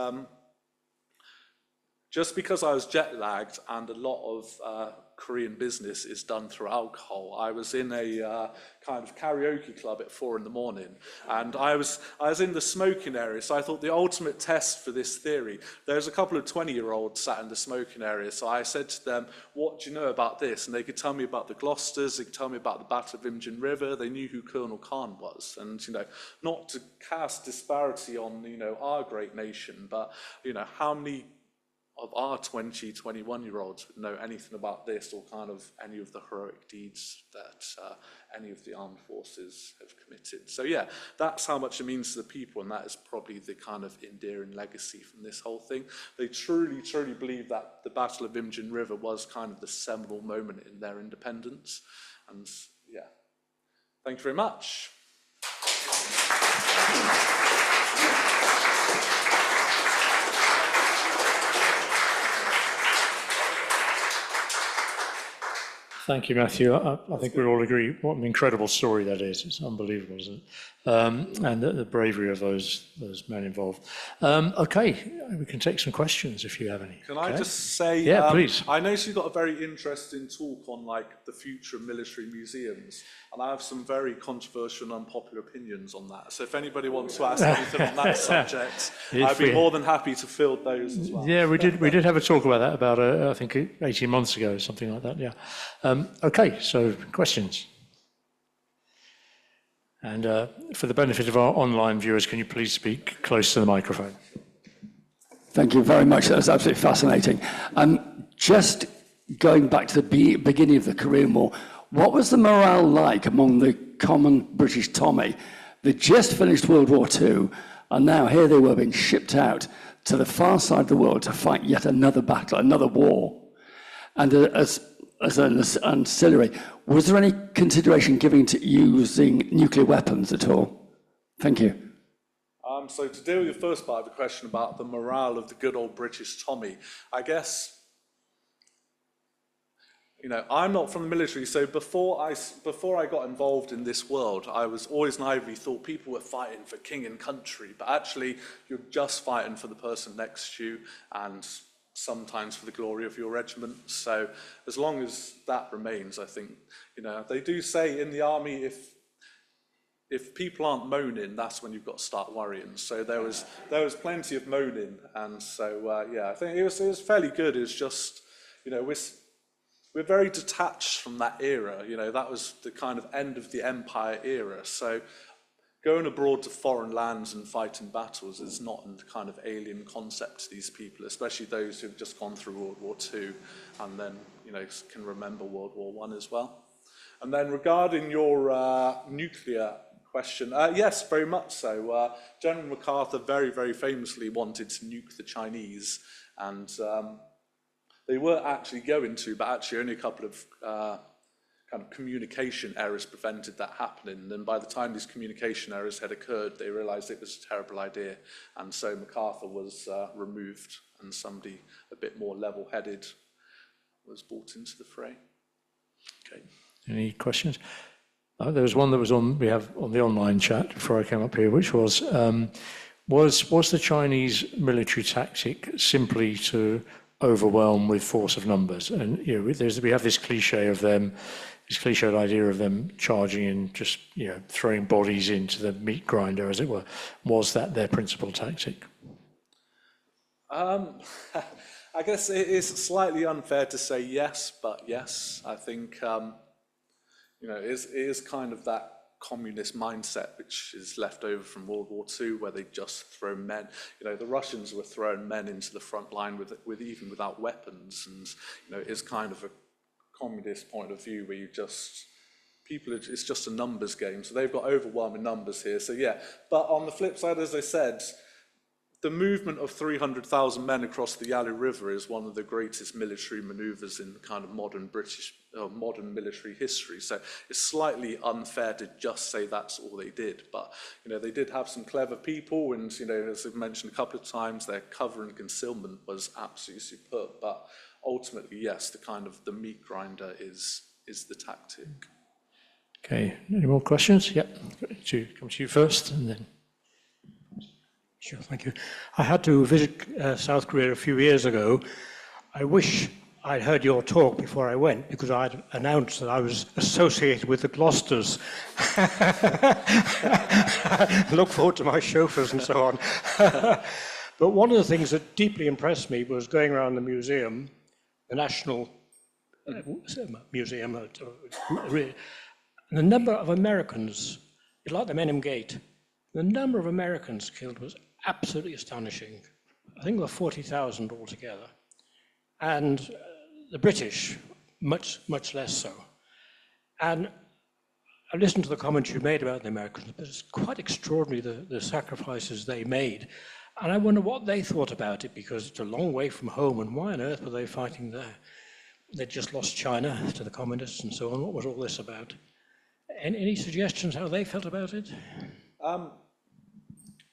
just because I was jet lagged and a lot of Korean business is done through alcohol, I was in a kind of karaoke club at 4 a.m, and I was in the smoking area. So I thought the ultimate test for this theory, there's a couple of 20-year-olds sat in the smoking area. So I said to them, "What do you know about this?" And they could tell me about the Glosters, they could tell me about the Battle of Imjin River, they knew who Colonel Khan was. And you know, not to cast disparity on, you know, our great nation, but you know, how many of our 20, 21-year-olds would know anything about this, or kind of any of the heroic deeds that any of the armed forces have committed. So yeah, that's how much it means to the people, and that is probably the kind of endearing legacy from this whole thing. They truly, truly believe that the Battle of Imjin River was kind of the seminal moment in their independence. And yeah, thank you very much. Thank you, Matthew. I think we all agree what an incredible story that is. It's unbelievable, isn't it? And the bravery of those men involved. Okay, we can take some questions if you have any. Can I just say, yeah, please. I noticed you've got a very interesting talk on like the future of military museums, and I have some very controversial and unpopular opinions on that. So if anybody wants to ask anything on that subject, I'd be more than happy to field those as well. Yeah, we did have a talk about that about I think 18 months ago, something like that. Yeah. Okay, so questions. And for the benefit of our online viewers, can you please speak close to the microphone? Thank you very much. That was absolutely fascinating. Just going back to the beginning of the Korean War, what was the morale like among the common British Tommy? They just finished World War II, and now here they were being shipped out to the far side of the world to fight yet another battle, another war. And as an ancillary, was there any consideration given to using nuclear weapons at all? Thank you. So to deal with the first part of the question about the morale of the good old British Tommy, I guess, you know, I'm not from the military, so before I got involved in this world, I was always naively thought people were fighting for king and country, but actually you're just fighting for the person next to you, and sometimes for the glory of your regiment. So as long as that remains, I think, they do say in the army, if people aren't moaning, that's when you've got to start worrying. So there was plenty of moaning, and so I think it was fairly good. It was just, we're very detached from that era. That was the kind of end of the empire era. So going abroad to foreign lands and fighting battles is not a kind of alien concept to these people, especially those who've just gone through World War II and then, can remember World War I as well. And then regarding your nuclear question, yes, very much so. General MacArthur very, very famously wanted to nuke the Chinese, and they were actually going to, but actually only a couple of kind of communication errors prevented that happening. And then by the time these communication errors had occurred, they realized it was a terrible idea. And so MacArthur was removed, and somebody a bit more level-headed was brought into the fray. Okay. Any questions? There was one that was we have on the online chat before I came up here, which was the Chinese military tactic simply to overwhelm with force of numbers? And we have this cliched idea of them charging in, just throwing bodies into the meat grinder, as it were. Was that their principal tactic? I guess it is slightly unfair to say yes, but yes, I think it is kind of that communist mindset which is left over from World War II, where they just throw men. The Russians were throwing men into the front line with even without weapons, and it is kind of a communist point of view where it's just a numbers game. So they've got overwhelming numbers here. So yeah, but on the flip side, as I said, the movement of 300,000 men across the Yalu River is one of the greatest military maneuvers in kind of modern military history. So it's slightly unfair to just say that's all they did. But, they did have some clever people, and, as I've mentioned a couple of times, their cover and concealment was absolutely superb. But ultimately, yes, the meat grinder is the tactic. Okay, any more questions? Yep, to come to you first, and then. Sure, thank you. I had to visit South Korea a few years ago. I wish I'd heard your talk before I went, because I'd announced that I was associated with the Glosters. Look forward to my chauffeurs and so on. But one of the things that deeply impressed me was going around the museum, the National Museum, the number of Americans, it's like the Menem Gate, the number of Americans killed was absolutely astonishing. I think there were 40,000 altogether. And the British, much, much less so. And I listened to the comments you made about the Americans, but it's quite extraordinary the sacrifices they made. And I wonder what they thought about it, because it's a long way from home, and why on earth were they fighting there? They'd just lost China to the communists and so on. What was all this about? Any suggestions how they felt about it?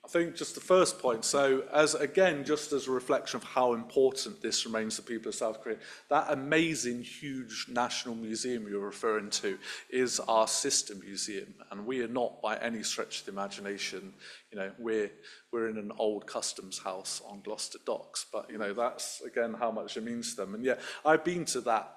I think just the first point, so just as a reflection of how important this remains to the people of South Korea, that amazing, huge national museum you're referring to is our sister museum, and we are not by any stretch of the imagination, we're in an old customs house on Gloucester docks, but that's again how much it means to them. And yeah, I've been to that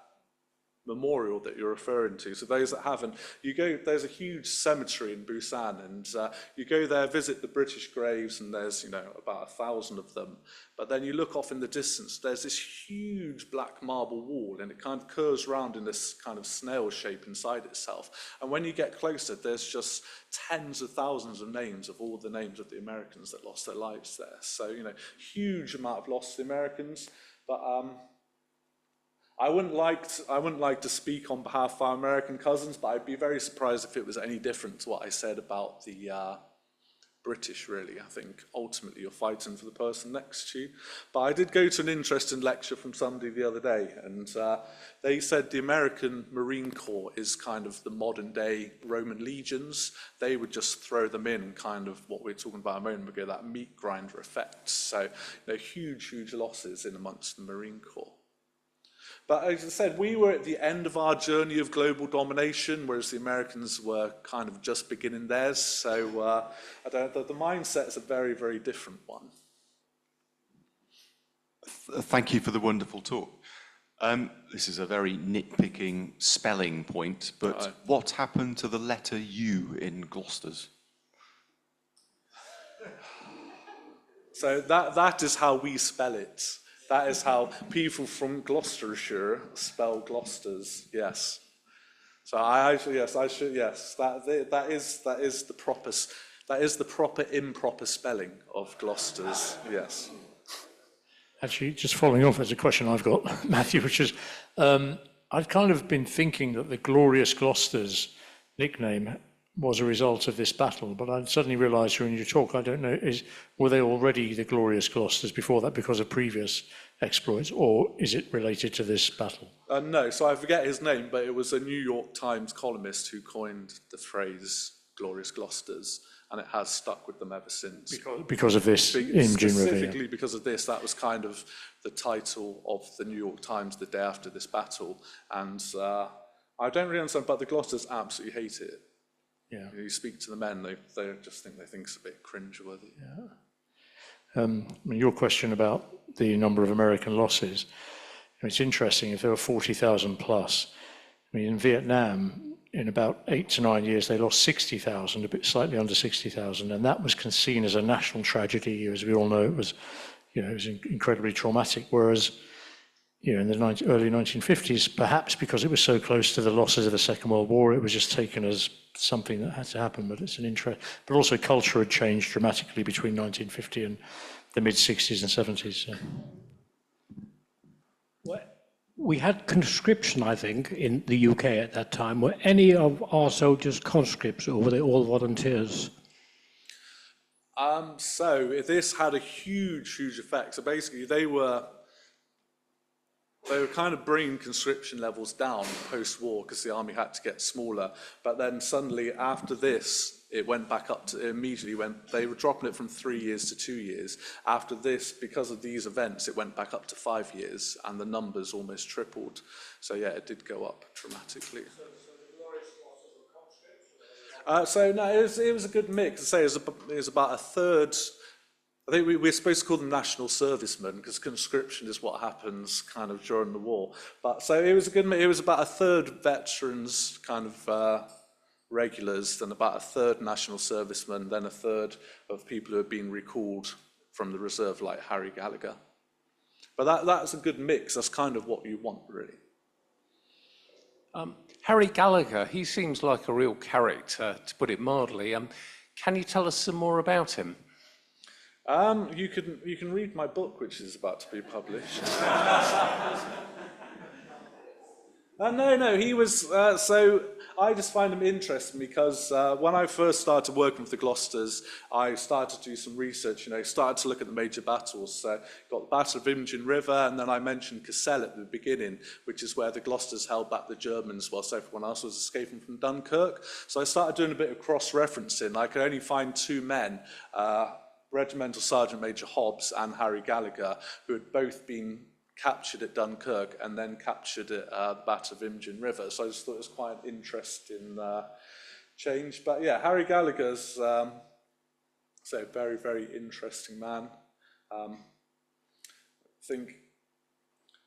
memorial that you're referring to. So those that haven't, there's a huge cemetery in Busan, and you go there, visit the British graves, and there's about 1,000 of them. But then you look off in the distance, there's this huge black marble wall, and it kind of curves around in this kind of snail shape inside itself. And when you get closer, there's just tens of thousands of names of all the names of the Americans that lost their lives there. So huge amount of loss to the Americans. But I wouldn't like to speak on behalf of our American cousins, but I'd be very surprised if it was any different to what I said about the British, really. I think ultimately you're fighting for the person next to you. But I did go to an interesting lecture from somebody the other day, and they said the American Marine Corps is kind of the modern day Roman legions. They would just throw them in, kind of what we were talking about a moment ago, that meat grinder effect. So huge, huge losses in amongst the Marine Corps. But as I said, we were at the end of our journey of global domination, whereas the Americans were kind of just beginning theirs. So the mindset is a very, very different one. Thank you for the wonderful talk. This is a very nitpicking spelling point, but what happened to the letter U in Gloucesters? So that is how we spell it. That is how people from Gloucestershire spell Gloucesters. Yes. So that is the proper improper spelling of Gloucesters. Yes. Actually, just following off, there's a question I've got, Matthew, which is, I've kind of been thinking that the Glorious Gloucesters nickname was a result of this battle, but I suddenly realised during your talk, I don't know, were they already the Glorious Gloucesters before that because of previous exploits, or is it related to this battle? No, so I forget his name, but it was a New York Times columnist who coined the phrase Glorious Gloucesters, and it has stuck with them ever since. Because of this Imjin River. Specifically because of this, that was kind of the title of the New York Times the day after this battle, and I don't really understand, but the Gloucesters absolutely hate it. Yeah. You speak to the men, they just think it's a bit cringeworthy. Yeah. I mean, your question about the number of American losses, it's interesting, if there were 40,000 plus, I mean, in Vietnam, in about 8 to 9 years, they lost 60,000, a bit slightly under 60,000, and that was seen as a national tragedy. As we all know, it was incredibly traumatic, whereas in the early 1950s, perhaps because it was so close to the losses of the Second World War, it was just taken as something that had to happen, but it's an interest. But also culture had changed dramatically between 1950 and the mid-60s and 70s. So. We had conscription, I think, in the UK at that time. Were any of our soldiers conscripts, or were they all volunteers? So this had a huge effect. So basically, they were kind of bringing conscription levels down post-war because the army had to get smaller. But then suddenly after this, it went back up to, they were dropping it from 3 years to 2 years. After this, because of these events, it went back up to 5 years and the numbers almost tripled. So yeah, it did go up dramatically. So the glorious losses were conscripts? So no, it was a good mix. I say it was about a third. I think we're supposed to call them national servicemen because conscription is what happens kind of during the war. But so it was a good mix. It was about a third veterans, kind of regulars, then about a third national servicemen, then a third of people who had been recalled from the reserve, like Harry Gallagher. But that's a good mix. That's kind of what you want, really. Harry Gallagher, he seems like a real character, to put it mildly. Can you tell us some more about him? You can read my book, which is about to be published. No, he was, so I just find him interesting because when I first started working with the Gloucesters, I started to do some research, started to look at the major battles. So got the Battle of Imjin River, and then I mentioned Cassel at the beginning, which is where the Gloucesters held back the Germans whilst everyone else was escaping from Dunkirk. So I started doing a bit of cross-referencing. I could only find two men, Regimental Sergeant Major Hobbs and Harry Gallagher, who had both been captured at Dunkirk and then captured at the Battle of Imjin River. So I just thought it was quite an interesting change. But yeah, Harry Gallagher's a very, very interesting man. I think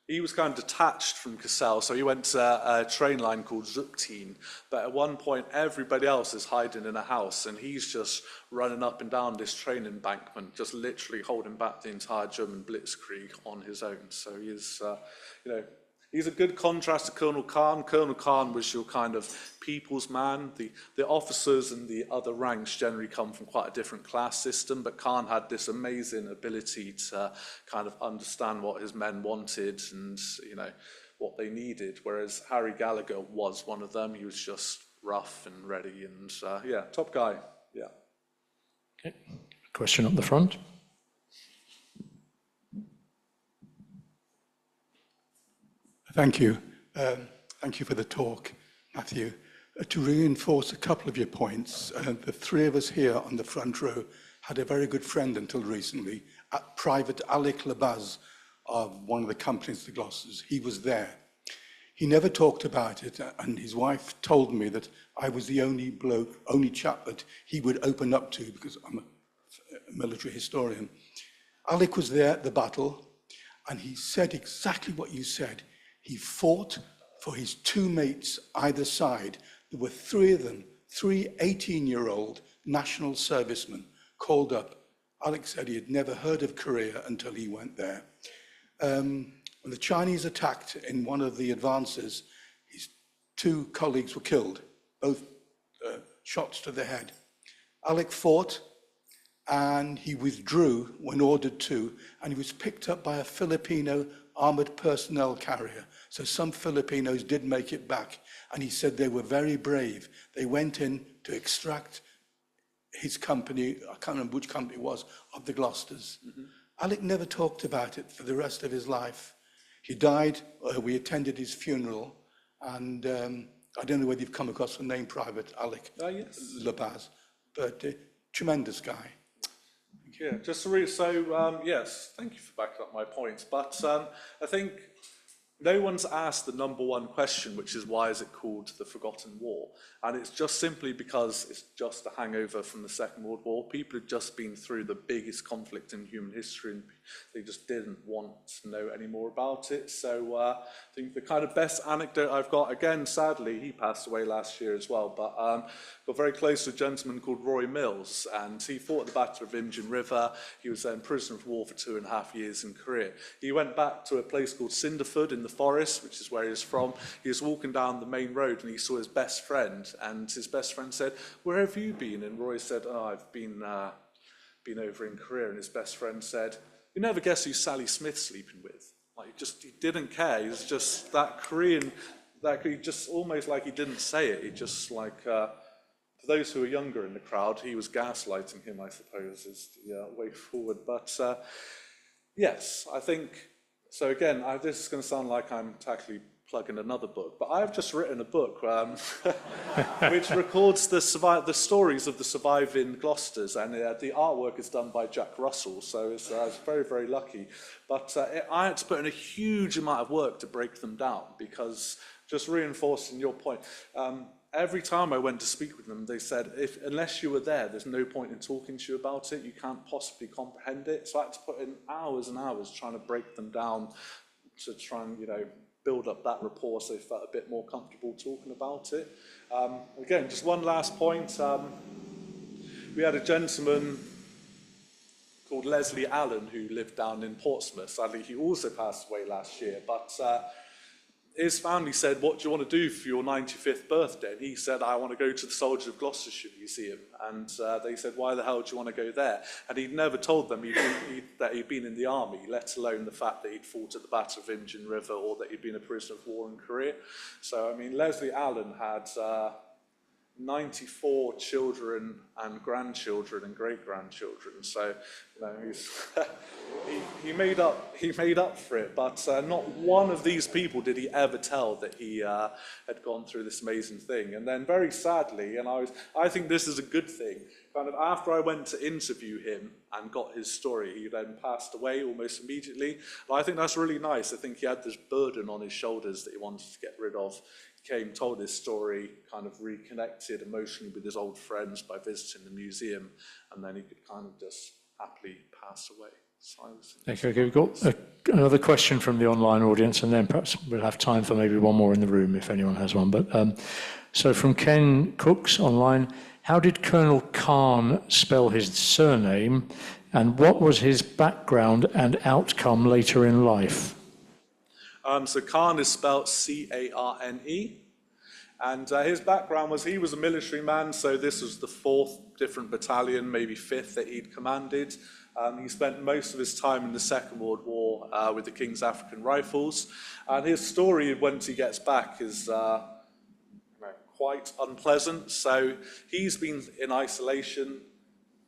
he was kind of detached from Cassel, so he went to a train line called Zutphen, but at one point everybody else is hiding in a house and he's just running up and down this train embankment, just literally holding back the entire German blitzkrieg on his own. So he's, he's a good contrast to Colonel Khan. Colonel Khan was your kind of people's man. The officers and the other ranks generally come from quite a different class system, but Khan had this amazing ability to kind of understand what his men wanted and, what they needed, whereas Harry Gallagher was one of them. He was just rough and ready and, top guy, yeah. Okay, question up the front. Thank you. Thank you for the talk, Matthew. To reinforce a couple of your points, the three of us here on the front row had a very good friend until recently, Private Alec Labaz of one of the companies, the Gloucesters. He was there. He never talked about it, and his wife told me that I was the only chap that he would open up to because I'm a military historian. Alec was there at the battle, and he said exactly what you said. He fought for his two mates either side. There were three of them, three 18-year-old national servicemen called up. Alex said he had never heard of Korea until he went there. When the Chinese attacked in one of the advances, his two colleagues were killed, both shots to the head. Alec fought, and he withdrew when ordered to, and he was picked up by a Filipino armored personnel carrier. So some Filipinos did make it back, and he said they were very brave. They went in to extract his company, I can't remember which company it was, of the Glosters. Alec never talked about it for the rest of his life. He died, we attended his funeral, and I don't know whether you've come across the name Private Alec Labaz, but tremendous guy. Yeah, just yes, thank you for backing up my points. But I think no one's asked the number one question, which is why is it called the Forgotten War? And it's just simply because it's just a hangover from the Second World War. People had just been through the biggest conflict in human history, and they just didn't want to know any more about it. So I think the kind of best anecdote I've got, again, sadly, he passed away last year as well, but got very close to a gentleman called Roy Mills, and he fought at the Battle of Imjin River. He was then prisoner of war for 2.5 years in Korea. He went back to a place called Cinderford in the forest, which is where he was from. He was walking down the main road and he saw his best friend, and his best friend said, "Where have you been?" And Roy said, "Oh, I've been over in Korea." And his best friend said, "You never guess who Sally Smith's sleeping with." Like, he didn't care. He was just that Korean, that he just almost like he didn't say it. He just like, for those who are younger in the crowd, he was gaslighting him, I suppose, is the way forward. But yes, I think, so again, this is going to sound like I'm tactfully plugging another book, but I've just written a book which records the stories of the surviving Gloucesters, and the artwork is done by Jack Russell, so it's very, very lucky. But I had to put in a huge amount of work to break them down, because, just reinforcing your point, every time I went to speak with them, they said, unless you were there, there's no point in talking to you about it. You can't possibly comprehend it. So I had to put in hours and hours trying to break them down to try and, build up that rapport so they felt a bit more comfortable talking about it. Again, just one last point. We had a gentleman called Leslie Allen who lived down in Portsmouth. Sadly, he also passed away last year, but his family said, "What do you want to do for your 95th birthday?" And he said, "I want to go to the Soldiers of Gloucestershire Museum." And they said, "Why the hell do you want to go there?" And he'd never told them that he'd been in the army, let alone the fact that he'd fought at the Battle of Imjin River or that he'd been a prisoner of war in Korea. So, I mean, Leslie Allen had 94 children and grandchildren and great-grandchildren. So, he made up for it. But not one of these people did he ever tell that he had gone through this amazing thing. And then, very sadly, and I think this is a good thing, kind of after I went to interview him and got his story, he then passed away almost immediately. And I think that's really nice. I think he had this burden on his shoulders that he wanted to get rid of. Came, told his story, kind of reconnected emotionally with his old friends by visiting the museum, and then he could kind of just happily pass away. So Okay, we've got another question from the online audience, and then perhaps we'll have time for maybe one more in the room if anyone has one. But so from Ken Cooks online, how did Colonel Khan spell his surname, and what was his background and outcome later in life? So Khan is spelled C-A-R-N-E, and his background was he was a military man, so this was the 4th different battalion, maybe 5th that he'd commanded. He spent most of his time in the Second World War with the King's African Rifles, and his story once he gets back is quite unpleasant. So he's been in isolation.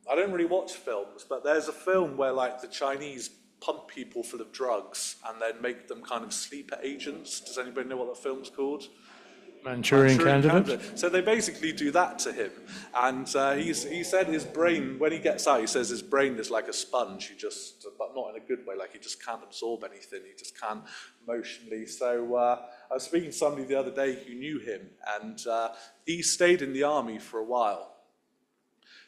I don't really watch films, but there's a film where the Chinese pump people full of drugs and then make them kind of sleeper agents. Does anybody know what that film's called? Manchurian Candidate. So they basically do that to him. And he said his brain, when he gets out, he says his brain is like a sponge. But not in a good way, like he just can't absorb anything. He just can't emotionally. So I was speaking to somebody the other day who knew him, and he stayed in the army for a while.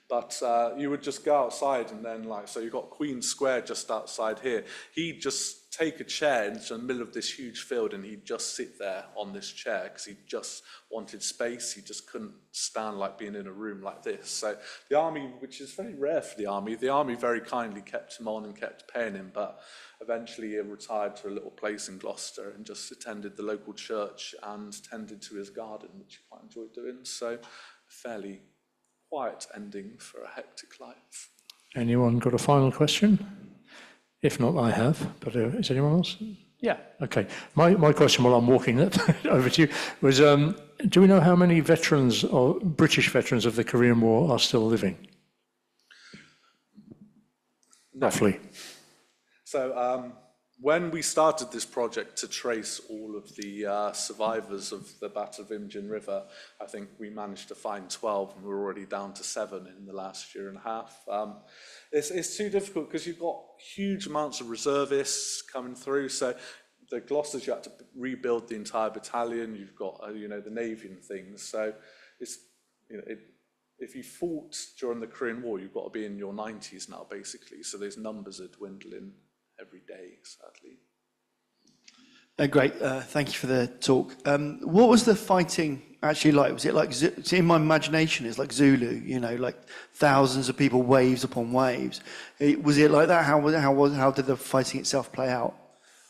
But you would just go outside and then so you've got Queen Square just outside here. He'd just take a chair into the middle of this huge field and he'd just sit there on this chair because he just wanted space. He just couldn't stand like being in a room like this. So the army, which is very rare for the army very kindly kept him on and kept paying him, but eventually he retired to a little place in Gloucester and just attended the local church and tended to his garden, which he quite enjoyed doing. So a fairly quiet ending for a hectic life. Anyone got a final question? If not, I have, but is anyone else? Yeah, okay. My question while I'm walking over to you was, do we know how many veterans or British veterans of the Korean War are still living? No. Roughly. So when we started this project to trace all of the survivors of the Battle of Imjin River, I think we managed to find 12, and we're already down to 7 in the last year and a half. It's too difficult because you've got huge amounts of reservists coming through. So the Glosters, you had to rebuild the entire battalion. You've got the Navy and things. So it's if you fought during the Korean War, you've got to be in your 90s now, basically. So those numbers are dwindling every day, sadly. Great, thank you for the talk. What was the fighting actually like? Was it like, in my imagination, it's like Zulu, like thousands of people, waves upon waves. Was it like that? How did the fighting itself play out?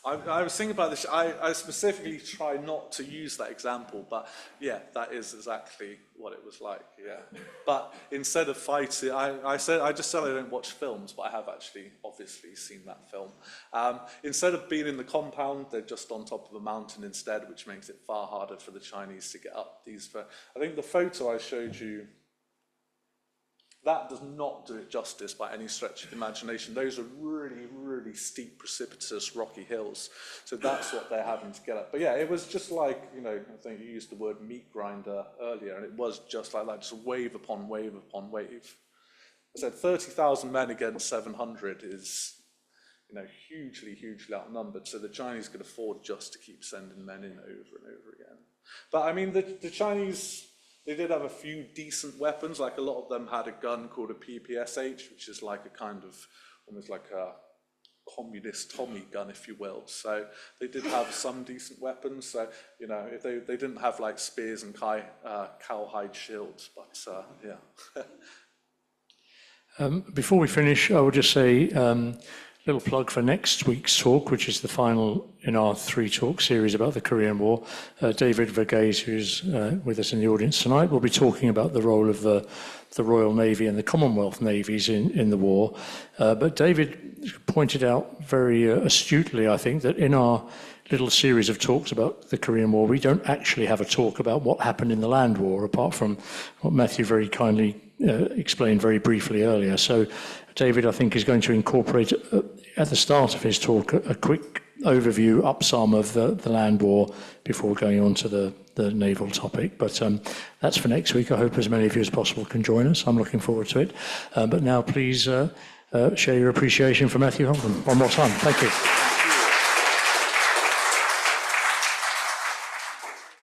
I was thinking about this. I specifically try not to use that example, but yeah, that is exactly what it was like. Yeah, but instead of fighting, I just said I don't watch films, but I have actually obviously seen that film. Instead of being in the compound, they're just on top of a mountain instead, which makes it far harder for the Chinese to get up these. I think the photo I showed you, that does not do it justice by any stretch of the imagination. Those are really, really steep, precipitous, rocky hills. So that's what they're having to get up. But yeah, it was just like, I think you used the word meat grinder earlier, and it was just like that, just wave upon wave upon wave. I said 30,000 men against 700 is, hugely, hugely outnumbered. So the Chinese could afford just to keep sending men in over and over again. But I mean, the Chinese, they did have a few decent weapons, like a lot of them had a gun called a PPSH, which is like a kind of, almost like a communist Tommy gun, if you will. So they did have some decent weapons. So, if they didn't have like spears and cowhide shields, but yeah. Before we finish, I will just say little plug for next week's talk, which is the final in our 3-talk series about the Korean War. David Verghese, who's with us in the audience tonight, will be talking about the role of the Royal Navy and the Commonwealth navies in the war. But David pointed out very astutely, I think, that in our little series of talks about the Korean War, we don't actually have a talk about what happened in the land war, apart from what Matthew very kindly explained very briefly earlier. So David, I think, is going to incorporate at the start of his talk a quick overview, upsum of the land war before going on to the naval topic. But that's for next week. I hope as many of you as possible can join us. I'm looking forward to it. But now please share your appreciation for Matthew Holden one more time. Thank you.